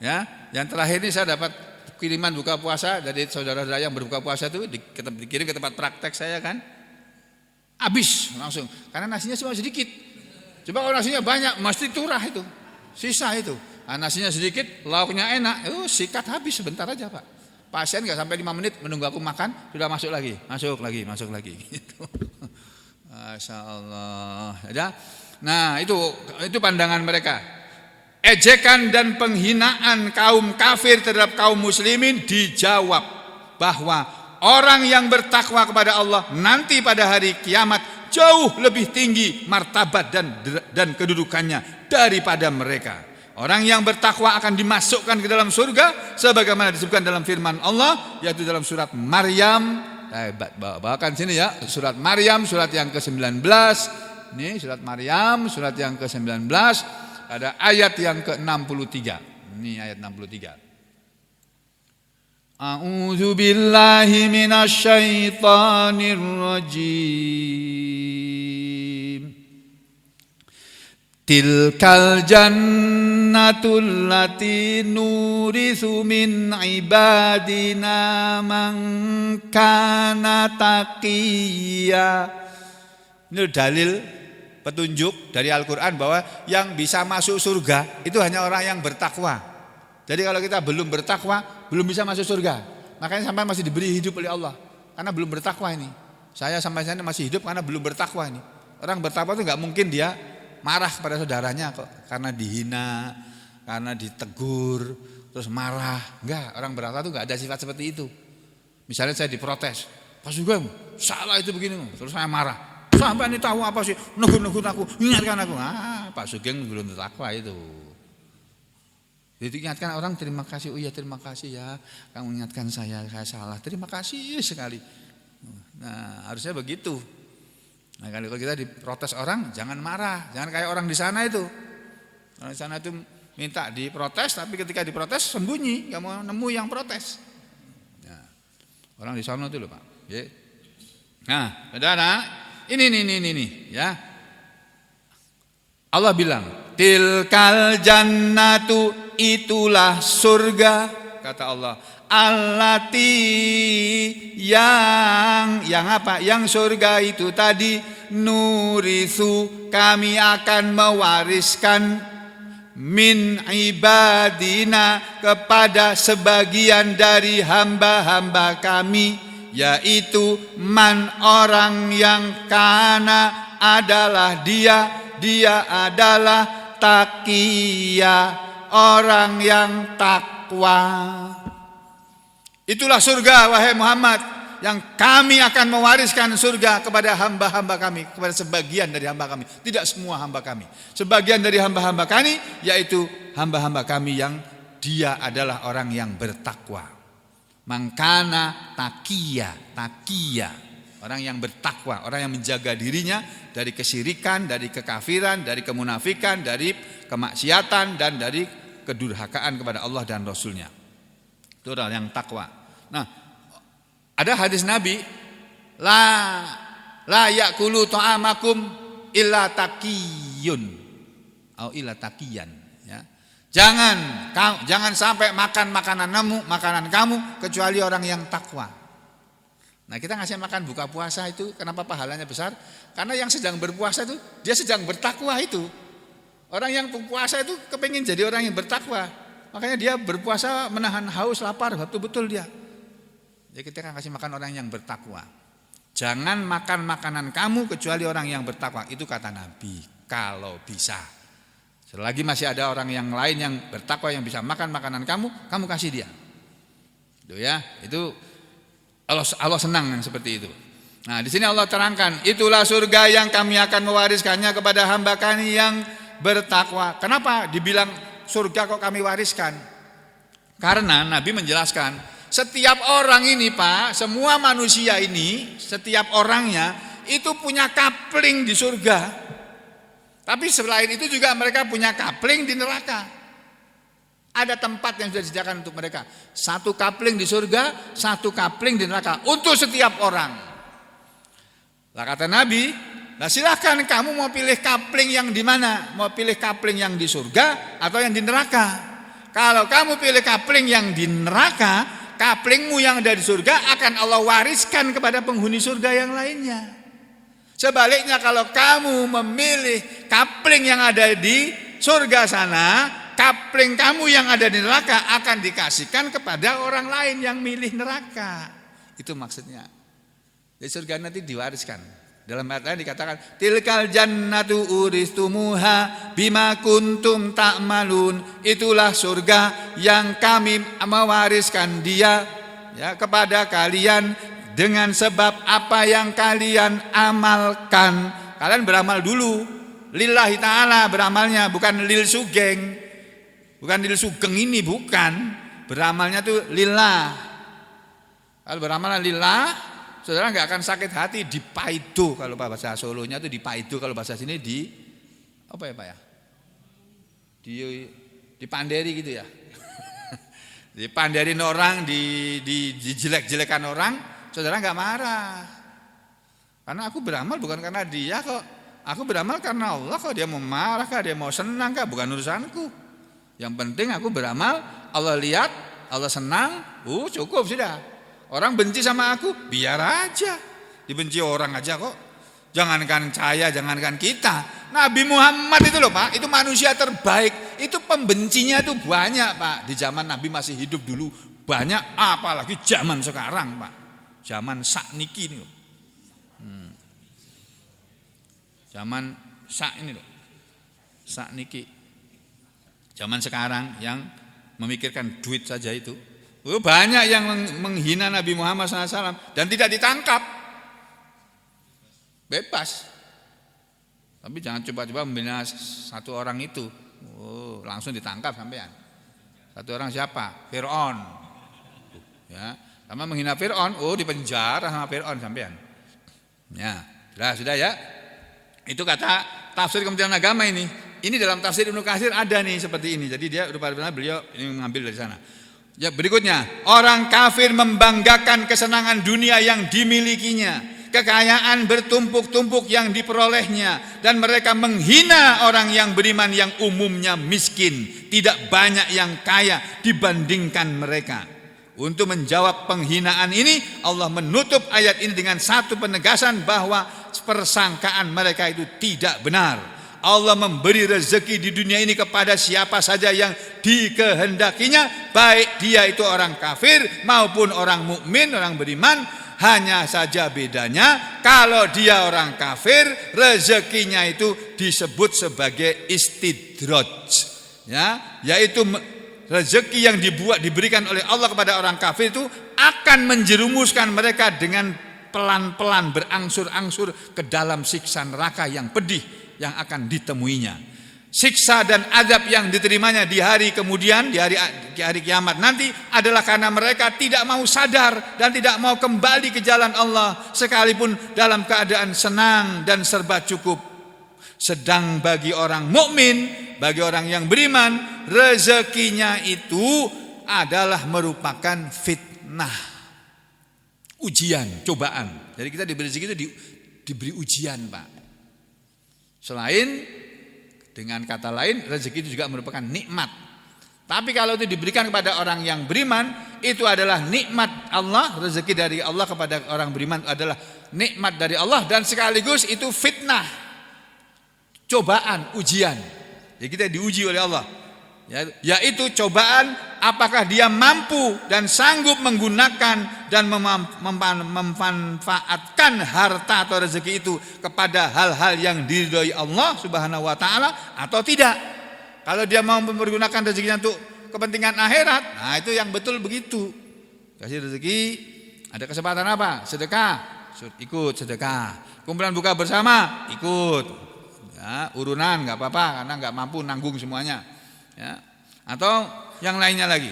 Ya, yang terakhir ini saya dapat kiriman buka puasa dari saudara-saudara yang berbuka puasa itu dikirim ke tempat praktek saya kan. Habis langsung karena nasinya cuma sedikit. Coba kalau nasinya banyak mesti turah itu. Sisa itu. Nah, nasinya sedikit, lauknya enak, sikat habis sebentar aja, Pak. Pasien enggak sampai 5 menit menunggu aku makan, sudah masuk lagi gitu. Masya Allah. Ya. Nah, itu pandangan mereka. Ejekan dan penghinaan kaum kafir terhadap kaum muslimin dijawab bahwa orang yang bertakwa kepada Allah nanti pada hari kiamat jauh lebih tinggi martabat dan kedudukannya daripada mereka. Orang yang bertakwa akan dimasukkan ke dalam surga sebagaimana disebutkan dalam firman Allah yaitu dalam surat Maryam. Bawakan sini ya, surat Maryam surat yang ke-19. Ini surat Maryam surat yang ke-19 ada ayat yang ke-63. Ini ayat 63. A'udzu billahi minasy syaithanir rajim. Tilkal jannatul lati nuritsu min ibadina man kana taqiyya. Ini dalil petunjuk dari Al-Quran bahwa yang bisa masuk surga itu hanya orang yang bertakwa. Jadi kalau kita belum bertakwa belum bisa masuk surga. Makanya sampai masih diberi hidup oleh Allah karena belum bertakwa ini. Saya sampai sana masih hidup karena belum bertakwa ini. Orang bertakwa itu nggak mungkin dia marah kepada saudaranya kok karena dihina, karena ditegur, terus marah. Enggak, orang bertakwa itu enggak ada sifat seperti itu. Misalnya saya diprotes, Pak Sugeng, salah itu begini, terus saya marah. Sampai ini tahu apa sih? Negur-negur aku, ingatkan aku. Pak Sugeng belum bertakwa itu. Jadi ingatkan orang terima kasih, oh iya terima kasih ya, kamu ingatkan saya salah, terima kasih sekali. Nah harusnya begitu. Nah kalau kita diprotes orang jangan marah, jangan kayak orang di sana itu. Orang di sana itu minta diprotes, tapi ketika diprotes sembunyi, nggak mau nemu yang protes. Nah, orang di sana itu loh Pak. Nah, saudara, ini ya. Allah bilang, tilkal jannatu itulah surga kata Allah. Allati yang apa? Yang surga itu tadi nurisu kami akan mewariskan min ibadina kepada sebagian dari hamba-hamba kami yaitu man orang yang kana adalah dia adalah taqiyya orang yang takwa. Itulah surga wahai Muhammad yang kami akan mewariskan surga kepada hamba-hamba kami, kepada sebagian dari hamba kami, tidak semua hamba kami. Sebagian dari hamba-hamba kami yaitu hamba-hamba kami yang dia adalah orang yang bertakwa. Mangkana taqiyya, orang yang bertakwa, orang yang menjaga dirinya dari kesyirikan, dari kekafiran, dari kemunafikan, dari kemaksiatan dan dari kedurhakaan kepada Allah dan Rasulnya. Itu orang yang takwa. Nah, ada hadis Nabi, la ya'kulu ta'amakum illa taqiyun atau illa taqiyan, ya. Jangan sampai makan makanan kamu kecuali orang yang takwa. Nah, kita ngasih makan buka puasa itu kenapa pahalanya besar? Karena yang sedang berpuasa itu dia sedang bertakwa itu. Orang yang berpuasa itu kepingin jadi orang yang bertakwa. Makanya dia berpuasa menahan haus, lapar, betul-betul dia. Jadi kita kasih makan orang yang bertakwa. Jangan makan makanan kamu kecuali orang yang bertakwa. Itu kata Nabi, kalau bisa. Selagi masih ada orang yang lain yang bertakwa yang bisa makan makanan kamu kasih dia. Itu ya, itu Allah senang yang seperti itu. Nah, di sini Allah terangkan, itulah surga yang kami akan mewariskannya kepada hamba kami yang bertakwa. Kenapa dibilang surga kok kami wariskan? Karena Nabi menjelaskan setiap orang ini Pak, semua manusia ini, setiap orangnya itu punya kapling di surga. Tapi selain itu juga mereka punya kapling di neraka. Ada tempat yang sudah disediakan untuk mereka. Satu kapling di surga, satu kapling di neraka untuk setiap orang. Lah kata Nabi, nah silahkan kamu mau pilih kapling yang di mana? Mau pilih kapling yang di surga atau yang di neraka? Kalau kamu pilih kapling yang di neraka, kaplingmu yang ada di surga akan Allah wariskan kepada penghuni surga yang lainnya. Sebaliknya kalau kamu memilih kapling yang ada di surga sana, kapling kamu yang ada di neraka akan dikasihkan kepada orang lain yang milih neraka. Itu maksudnya. Di surga nanti diwariskan. Dalam ayat lain dikatakan, tilkal jannatu uristumuha bima kuntum ta'malun. Itulah surga yang kami mewariskan dia ya kepada kalian dengan sebab apa yang kalian amalkan. Kalian beramal dulu. Lillahi ta'ala beramalnya, bukan lil sugeng. Bukan lil sugeng ini, bukan. Beramalnya tuh lillah. Kalau beramal lillah, saudara nggak akan sakit hati, dipaido kalau bahasa Solonya itu dipaido, kalau bahasa sini di apa ya Pak ya? Dipanderi gitu ya. Dipanderin orang, dijelek-jelekan orang, saudara nggak marah. Karena aku beramal bukan karena dia kok. Aku beramal karena Allah kok. Dia mau marah kah, dia mau senang kah, bukan urusanku. Yang penting aku beramal, Allah lihat, Allah senang, cukup sudah. Orang benci sama aku, biar aja. Dibenci orang aja kok. Jangankan saya, jangankan kita. Nabi Muhammad itu loh Pak, itu manusia terbaik. Itu pembencinya itu banyak Pak. Di zaman Nabi masih hidup dulu banyak, apalagi zaman sekarang Pak. Zaman sakniki ini loh. Zaman sak ini loh. Sakniki. Zaman sekarang yang memikirkan duit saja itu. Banyak yang menghina Nabi Muhammad SAW dan tidak ditangkap. Bebas. Tapi jangan coba-coba membina satu orang itu. Langsung ditangkap sampean. Satu orang siapa? Fir'aun. Ya, sama menghina Fir'aun, dipenjara sama Fir'aun sampean. Ya, sudah ya. Itu kata tafsir Kementerian Agama ini. Ini dalam tafsir Ibnu Katsir ada nih seperti ini. Jadi dia benar-benar beliau ini mengambil dari sana. Ya, berikutnya, orang kafir membanggakan kesenangan dunia yang dimilikinya, kekayaan bertumpuk-tumpuk yang diperolehnya, dan mereka menghina orang yang beriman yang umumnya miskin, tidak banyak yang kaya dibandingkan mereka. Untuk menjawab penghinaan ini, Allah menutup ayat ini dengan satu penegasan bahwa persangkaan mereka itu tidak benar. Allah memberi rezeki di dunia ini kepada siapa saja yang dikehendakinya, baik dia itu orang kafir maupun orang mukmin, orang beriman. Hanya saja bedanya, kalau dia orang kafir, rezekinya itu disebut sebagai istidraj, ya, yaitu rezeki yang diberikan oleh Allah kepada orang kafir itu akan menjerumuskan mereka dengan pelan-pelan berangsur-angsur ke dalam siksa neraka yang pedih yang akan ditemuinya. Siksa dan azab yang diterimanya di hari kemudian, di hari kiamat nanti adalah karena mereka tidak mau sadar dan tidak mau kembali ke jalan Allah sekalipun dalam keadaan senang dan serba cukup. Sedang bagi orang mukmin, bagi orang yang beriman, rezekinya itu adalah merupakan fitnah, ujian, cobaan. Jadi kita diberi rezeki itu diberi ujian Pak. Selain dengan kata lain, rezeki itu juga merupakan nikmat. Tapi kalau itu diberikan kepada orang yang beriman, itu adalah nikmat Allah. Rezeki dari Allah kepada orang beriman adalah nikmat dari Allah, dan sekaligus itu fitnah, cobaan, ujian. Jadi kita diuji oleh Allah, yaitu cobaan apakah dia mampu dan sanggup menggunakan dan memanfaatkan harta atau rezeki itu kepada hal-hal yang diridhoi Allah Subhanahu wa taala atau tidak. Kalau dia mau mempergunakan rezekinya untuk kepentingan akhirat, nah itu yang betul begitu. Kasih rezeki, ada kesempatan apa? Sedekah, ikut sedekah. Kumpulan buka bersama, ikut. Ya, urunan enggak apa-apa karena enggak mampu nanggung semuanya. Ya. Atau yang lainnya lagi.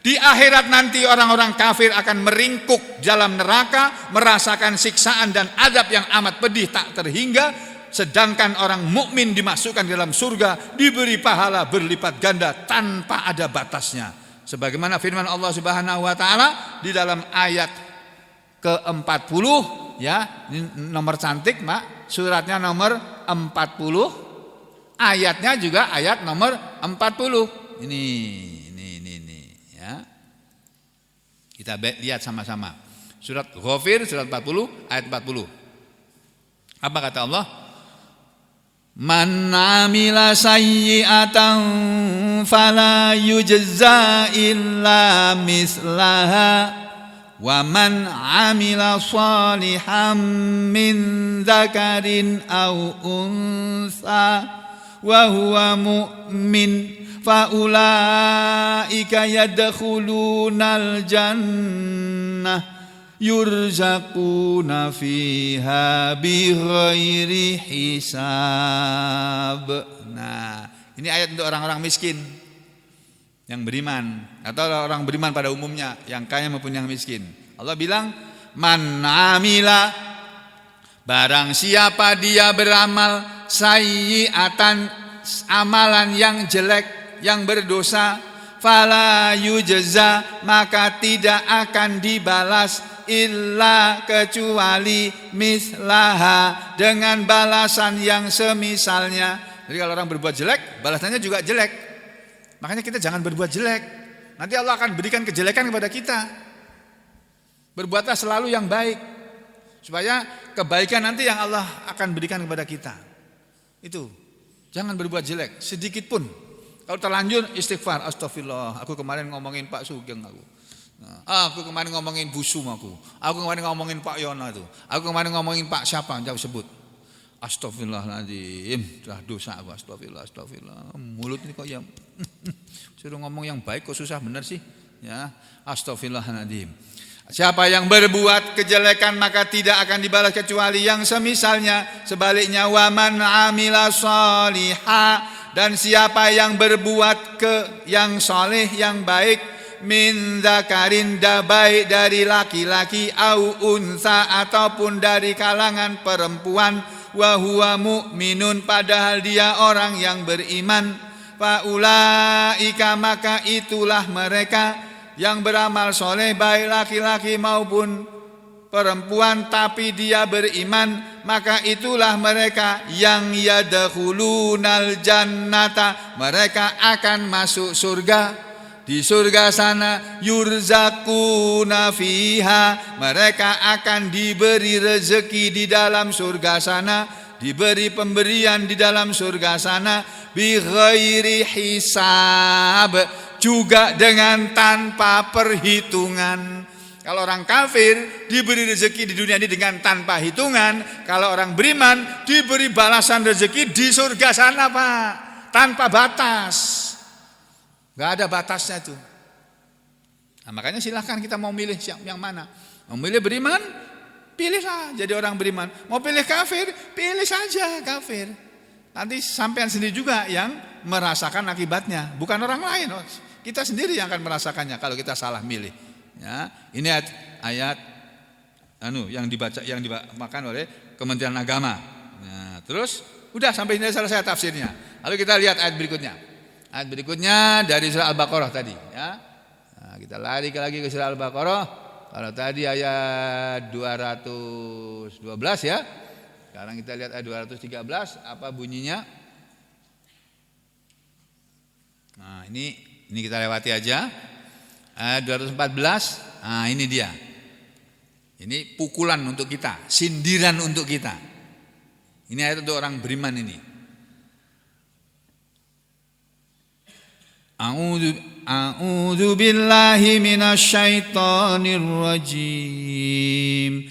Di akhirat nanti orang-orang kafir akan meringkuk dalam neraka, merasakan siksaan dan azab yang amat pedih tak terhingga, sedangkan orang mukmin dimasukkan dalam surga, diberi pahala berlipat ganda tanpa ada batasnya. Sebagaimana firman Allah Subhanahu wa taala di dalam ayat ke-40 ya. Ini nomor cantik, Mak. Suratnya nomor 40. Ayatnya juga ayat nomor 40. Ini ya. Kita lihat sama-sama. Surat Ghafir surat 40 ayat 40. Apa kata Allah? Man amila sayyi'atan fala yujza illa mislaha wa man amila salihan min dzakarin aw unsa wa huwa mu'min fa ulaika yadkhulunal jannah yurzaquna fiha bighairi hisab. Nah, ini ayat untuk orang-orang miskin yang beriman atau orang beriman pada umumnya, yang kaya maupun yang miskin. Allah bilang, man amila, barang siapa dia beramal sayyi'atan, amalan yang jelek, yang berdosa, fala yujza, maka tidak akan dibalas illa kecuali mislaha, dengan balasan yang semisalnya. Jadi kalau orang berbuat jelek, balasannya juga jelek. Makanya kita jangan berbuat jelek. Nanti Allah akan berikan kejelekan kepada kita. Berbuatlah selalu yang baik, supaya kebaikan nanti yang Allah akan berikan kepada kita. Itu. Jangan berbuat jelek sedikit pun. Kalau terlanjur istighfar, astagfirullah, aku kemarin ngomongin Pak Sugeng aku kemarin ngomongin Bu Sum aku kemarin ngomongin Pak Yono itu, aku kemarin ngomongin Pak siapa, jauh sebut. Astagfirullahaladzim, telah dosa aku, astagfirullah. Mulut ini kok yang suruh ngomong yang baik kok susah benar sih, ya. Astagfirullahaladzim. Siapa yang berbuat kejelekan maka tidak akan dibalas kecuali yang semisalnya. Sebaliknya, waman amila sholiha, dan siapa yang berbuat yang soleh, yang baik, min dzakarin, baik dari laki-laki, au unsa, ataupun dari kalangan perempuan, wa huwa mu'minun, padahal dia orang yang beriman, fa ulaika, maka itulah mereka yang beramal soleh, baik laki-laki maupun perempuan, tapi dia beriman, maka itulah mereka yang yadkhulunal jannata, mereka akan masuk surga. Di surga sana, yurzaquna fiha, mereka akan diberi rezeki di dalam surga sana, diberi pemberian di dalam surga sana, bighairi hisab, juga dengan tanpa perhitungan. Kalau orang kafir diberi rezeki di dunia ini dengan tanpa hitungan, kalau orang beriman diberi balasan rezeki di surga sana, Pak, tanpa batas. Gak ada batasnya tuh. Nah, makanya silahkan kita mau milih yang mana. Mau milih beriman, pilihlah jadi orang beriman. Mau pilih kafir, pilih saja kafir. Nanti sampean sendiri juga yang merasakan akibatnya, bukan orang lain. Kita sendiri yang akan merasakannya kalau kita salah milih. Ya, ini ayat yang dimakan oleh Kementerian Agama. Nah, terus udah sampai ini selesai tafsirnya. Lalu kita lihat ayat berikutnya. Ayat berikutnya dari surah Al-Baqarah tadi, ya. Nah, kita lari lagi ke surah Al-Baqarah. Kalau tadi ayat 212 ya. Sekarang kita lihat ayat 213, apa bunyinya? Nah, ini kita lewati aja. Ayat 214. Nah, ini dia. Ini pukulan untuk kita, sindiran untuk kita. Ini ayat untuk orang beriman ini. A'udzu billahi minasyaitonir rajim.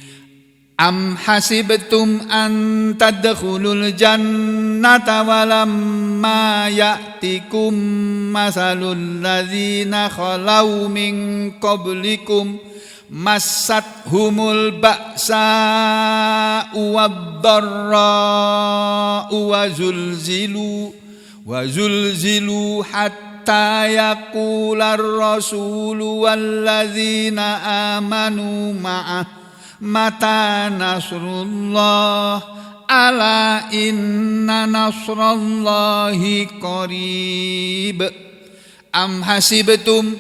Am hasibtum an tadkhulul jannata walamma ya'tikum masalul ladzina khalau min qablikum massathumul ba'sa wad-dharra wa zulzilu hatta yaqular rasulu walladzina amanu ma'ah mata nasrullah ala inna nasrallahi qarib. Am hasibtum,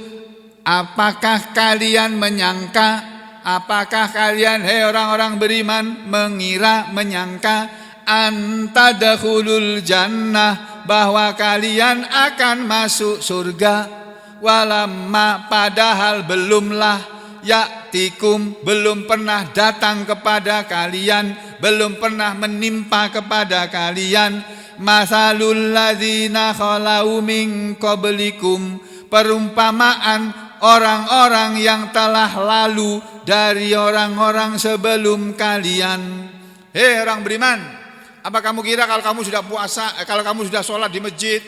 apakah kalian menyangka apakah kalian hei orang-orang beriman mengira menyangka antadakhulul jannah bahwa kalian akan masuk surga walamma padahal belumlah ya'tikum belum pernah datang kepada kalian belum pernah menimpa kepada kalian masalul ladzina khalau min qablikum perumpamaan orang-orang yang telah lalu dari orang-orang sebelum kalian. Hei orang beriman, apa kamu kira kalau kamu sudah puasa, kalau kamu sudah sholat di masjid,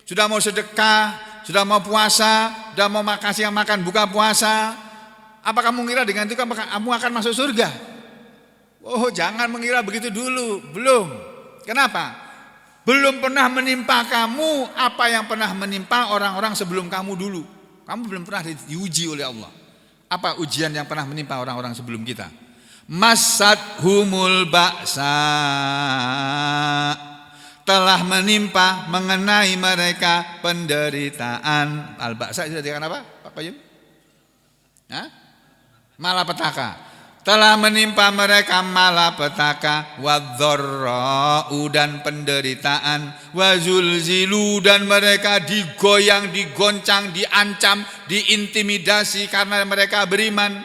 sudah mau sedekah, sudah mau puasa, sudah mau kasih yang makan buka puasa, apa kamu kira dengan itu kamu akan masuk surga? Oh, jangan mengira begitu dulu, belum. Kenapa? Belum pernah menimpa kamu apa yang pernah menimpa orang-orang sebelum kamu dulu. Kamu belum pernah diuji oleh Allah. Apa ujian yang pernah menimpa orang-orang sebelum kita? Masadhumul ba'sa, telah menimpa mengenai mereka penderitaan. Al-ba'sa itu artinya apa? Pak Qayyim? Malapetaka. Telah menimpa mereka malapetaka, wadh-dharra'u dan penderitaan, wazulzilu dan mereka digoyang, digoncang, diancam, diintimidasi karena mereka beriman.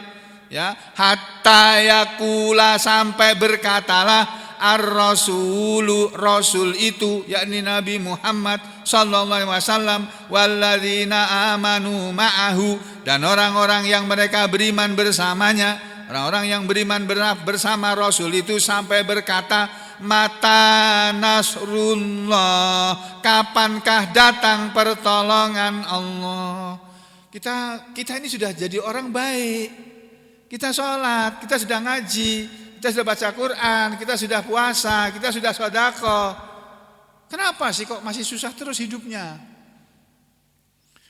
Ya, hatta yakula sampai berkatalah ar-rasulu rasul itu yakni Nabi Muhammad sallallahu alaihi wasallam walladzina amanu ma'ahu dan orang-orang yang mereka beriman bersamanya. Orang-orang yang beriman bersama Rasul itu sampai berkata, mata nasrullah, kapankah datang pertolongan Allah. Kita ini sudah jadi orang baik. Kita sholat, kita sudah ngaji, kita sudah baca Quran, kita sudah puasa, kita sudah sedekah. Kenapa sih kok masih susah terus hidupnya?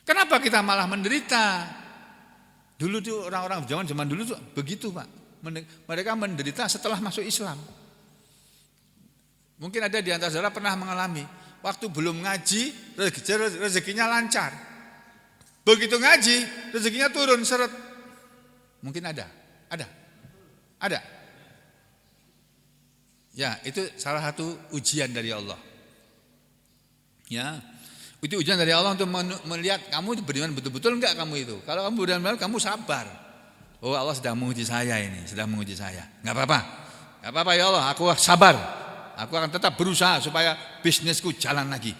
Kenapa kita malah menderita? Dulu tuh orang-orang zaman dulu tuh begitu Pak. Mereka menderita setelah masuk Islam. Mungkin ada di antara saudara pernah mengalami waktu belum ngaji rezekinya lancar. Begitu ngaji rezekinya turun seret. Mungkin ada. Ya, itu salah satu ujian dari Allah. Ya. Itu ujian dari Allah untuk melihat kamu itu beriman betul-betul enggak kamu itu. Kalau kamu beriman kamu sabar. Oh, Allah sedang menguji saya ini, sedang menguji saya. Enggak apa-apa. Enggak apa-apa ya Allah, aku sabar. Aku akan tetap berusaha supaya bisnisku jalan lagi.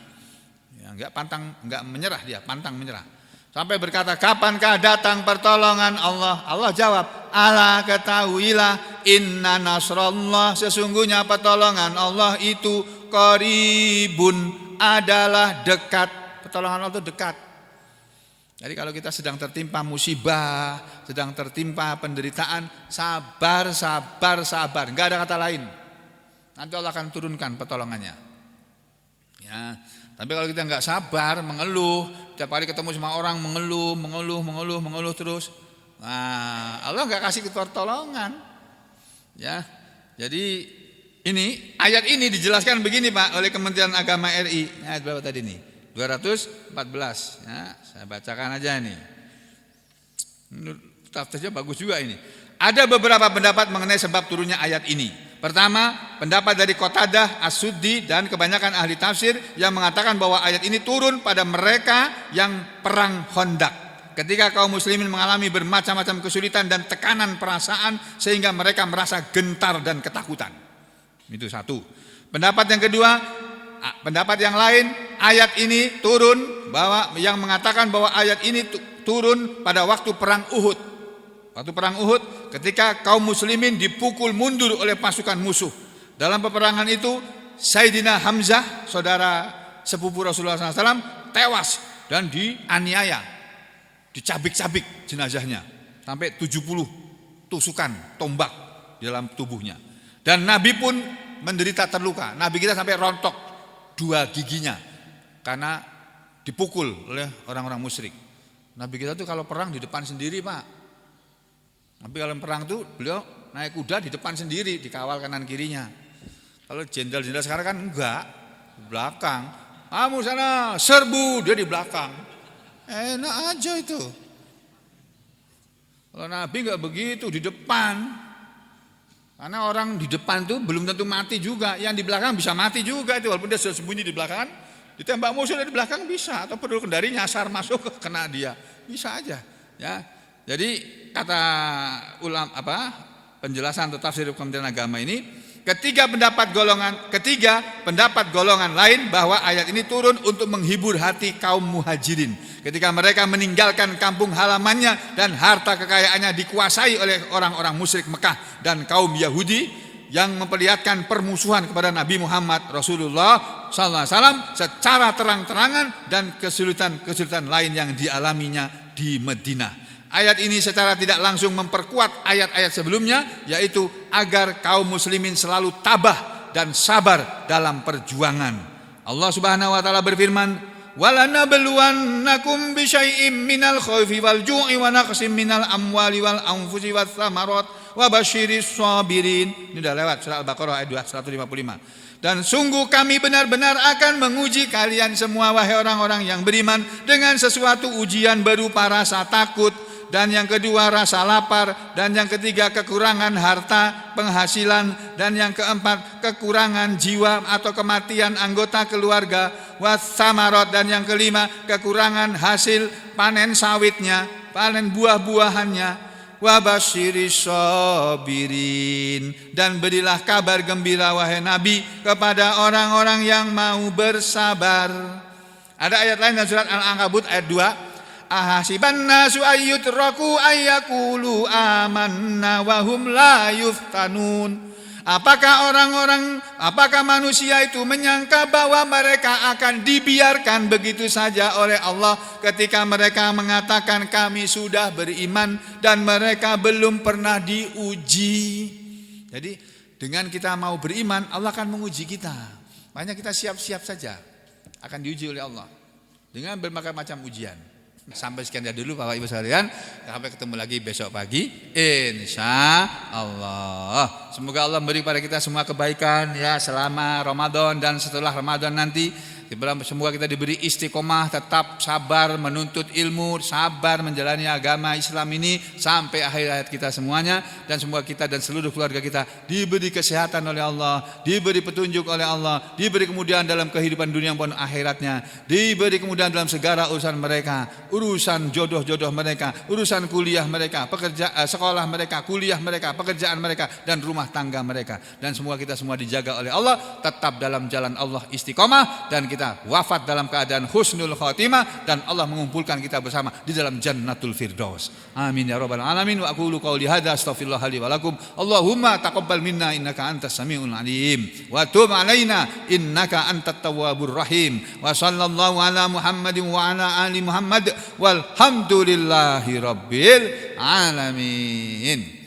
Ya, enggak menyerah dia, pantang menyerah. Sampai berkata, "Kapankah datang pertolongan Allah?" Allah jawab, "Ala ketahuilah inna nasrallah, sesungguhnya pertolongan Allah itu qaribun, adalah dekat." Pertolongan Allah itu dekat. Jadi kalau kita sedang tertimpa musibah, sedang tertimpa penderitaan, sabar, enggak ada kata lain. Nanti Allah akan turunkan pertolongannya. Ya, tapi kalau kita enggak sabar, mengeluh, tiap hari ketemu sama orang mengeluh terus, nah, Allah enggak kasih pertolongan. Ya. Jadi ini ayat ini dijelaskan begini Pak oleh Kementerian Agama RI. Ayat berapa tadi nih? 214. Ya, saya bacakan aja nih. Tafsirnya bagus juga ini. Ada beberapa pendapat mengenai sebab turunnya ayat ini. Pertama, pendapat dari Qatadah, As-Suddi dan kebanyakan ahli tafsir yang mengatakan bahwa ayat ini turun pada mereka yang perang Khandaq. Ketika kaum muslimin mengalami bermacam-macam kesulitan dan tekanan perasaan sehingga mereka merasa gentar dan ketakutan. Itu satu. Pendapat yang kedua, pendapat yang lain, ayat ini turun yang mengatakan bahwa ayat ini turun pada waktu perang Uhud. Waktu perang Uhud, ketika kaum muslimin dipukul mundur oleh pasukan musuh. Dalam peperangan itu, Sayyidina Hamzah, saudara sepupu Rasulullah SAW, tewas dan dianiaya, dicabik-cabik jenazahnya sampai 70 tusukan tombak di dalam tubuhnya. Dan Nabi pun menderita terluka. Nabi kita sampai rontok 2 giginya karena dipukul oleh orang-orang musyrik. Nabi kita tuh kalau perang di depan sendiri Pak. Tapi kalau perang tuh beliau naik kuda di depan sendiri, dikawal kanan kirinya. Kalau jenderal-jenderal sekarang kan enggak, di belakang. Kamu sana serbu, dia di belakang. Enak aja itu. Kalau Kalau Nabi enggak begitu di depan. Karena orang di depan itu belum tentu mati juga, yang di belakang bisa mati juga itu walaupun dia sudah sembunyi di belakang, ditembak musuh dari belakang bisa atau pedul kendari nyasar masuk kena dia. Bisa aja, ya. Jadi kata penjelasan atau tafsir Kementerian Agama ini, ketiga pendapat golongan lain bahwa ayat ini turun untuk menghibur hati kaum muhajirin ketika mereka meninggalkan kampung halamannya dan harta kekayaannya dikuasai oleh orang-orang musyrik Mekah dan kaum Yahudi yang memperlihatkan permusuhan kepada Nabi Muhammad Rasulullah SAW secara terang-terangan dan kesulitan-kesulitan lain yang dialaminya di Madinah. Ayat ini secara tidak langsung memperkuat ayat-ayat sebelumnya, yaitu agar kaum muslimin selalu tabah dan sabar dalam perjuangan. Allah Subhanahu wa taala berfirman, "Walanabluwannakum bisyai'im minal khaufi wal ju'i wa naqsim minal amwali wal anfusi wath thamarat wa basyiris sabirin." Ini sudah lewat surah Al-Baqarah ayat 155. Dan sungguh kami benar-benar akan menguji kalian semua wahai orang-orang yang beriman dengan sesuatu ujian berupa rasa takut, dan yang kedua rasa lapar, dan yang ketiga kekurangan harta, penghasilan, dan yang keempat kekurangan jiwa atau kematian anggota keluarga, wasamarot, dan yang kelima kekurangan hasil panen sawitnya, panen buah-buahannya, wabasyiris sabirin, dan berilah kabar gembira wahai Nabi kepada orang-orang yang mau bersabar. Ada ayat lain dalam surat Al-Ankabut ayat 2. Ahasiban nasu ayyutraku ayyakulu amanna wahum la yuftanun. Apakah manusia itu menyangka bahwa mereka akan dibiarkan begitu saja oleh Allah ketika mereka mengatakan kami sudah beriman dan mereka belum pernah diuji. Jadi dengan kita mau beriman, Allah akan menguji kita. Makanya kita siap-siap saja akan diuji oleh Allah dengan berbagai macam ujian. Sampai sekian dulu Bapak Ibu sekalian. Sampai ketemu lagi besok pagi insya Allah. Semoga Allah memberi pada kita semua kebaikan ya selama Ramadan dan setelah Ramadan nanti. Semoga kita diberi istiqomah, tetap sabar menuntut ilmu, sabar menjalani agama Islam ini sampai akhir hayat kita semuanya. Dan semoga kita dan seluruh keluarga kita diberi kesehatan oleh Allah, diberi petunjuk oleh Allah, diberi kemudahan dalam kehidupan dunia maupun akhiratnya, diberi kemudahan dalam segala urusan mereka, urusan jodoh-jodoh mereka, urusan kuliah mereka, sekolah mereka, kuliah mereka, pekerjaan mereka, dan rumah tangga mereka. Dan semoga kita semua dijaga oleh Allah, tetap dalam jalan Allah istiqomah, dan kita wafat dalam keadaan husnul khatimah, dan Allah mengumpulkan kita bersama di dalam jannatul firdaus. Amin ya rabbal alamin. Wa aqulu qauli hadza astaghfirullah li wa lakum. Allahumma taqabbal minna innaka antas samiul alim wa tub alaina innaka antat tawwabur rahim. Wa sallallahu ala Muhammadin wa ala ali Muhammad walhamdulillahi rabbil alamin.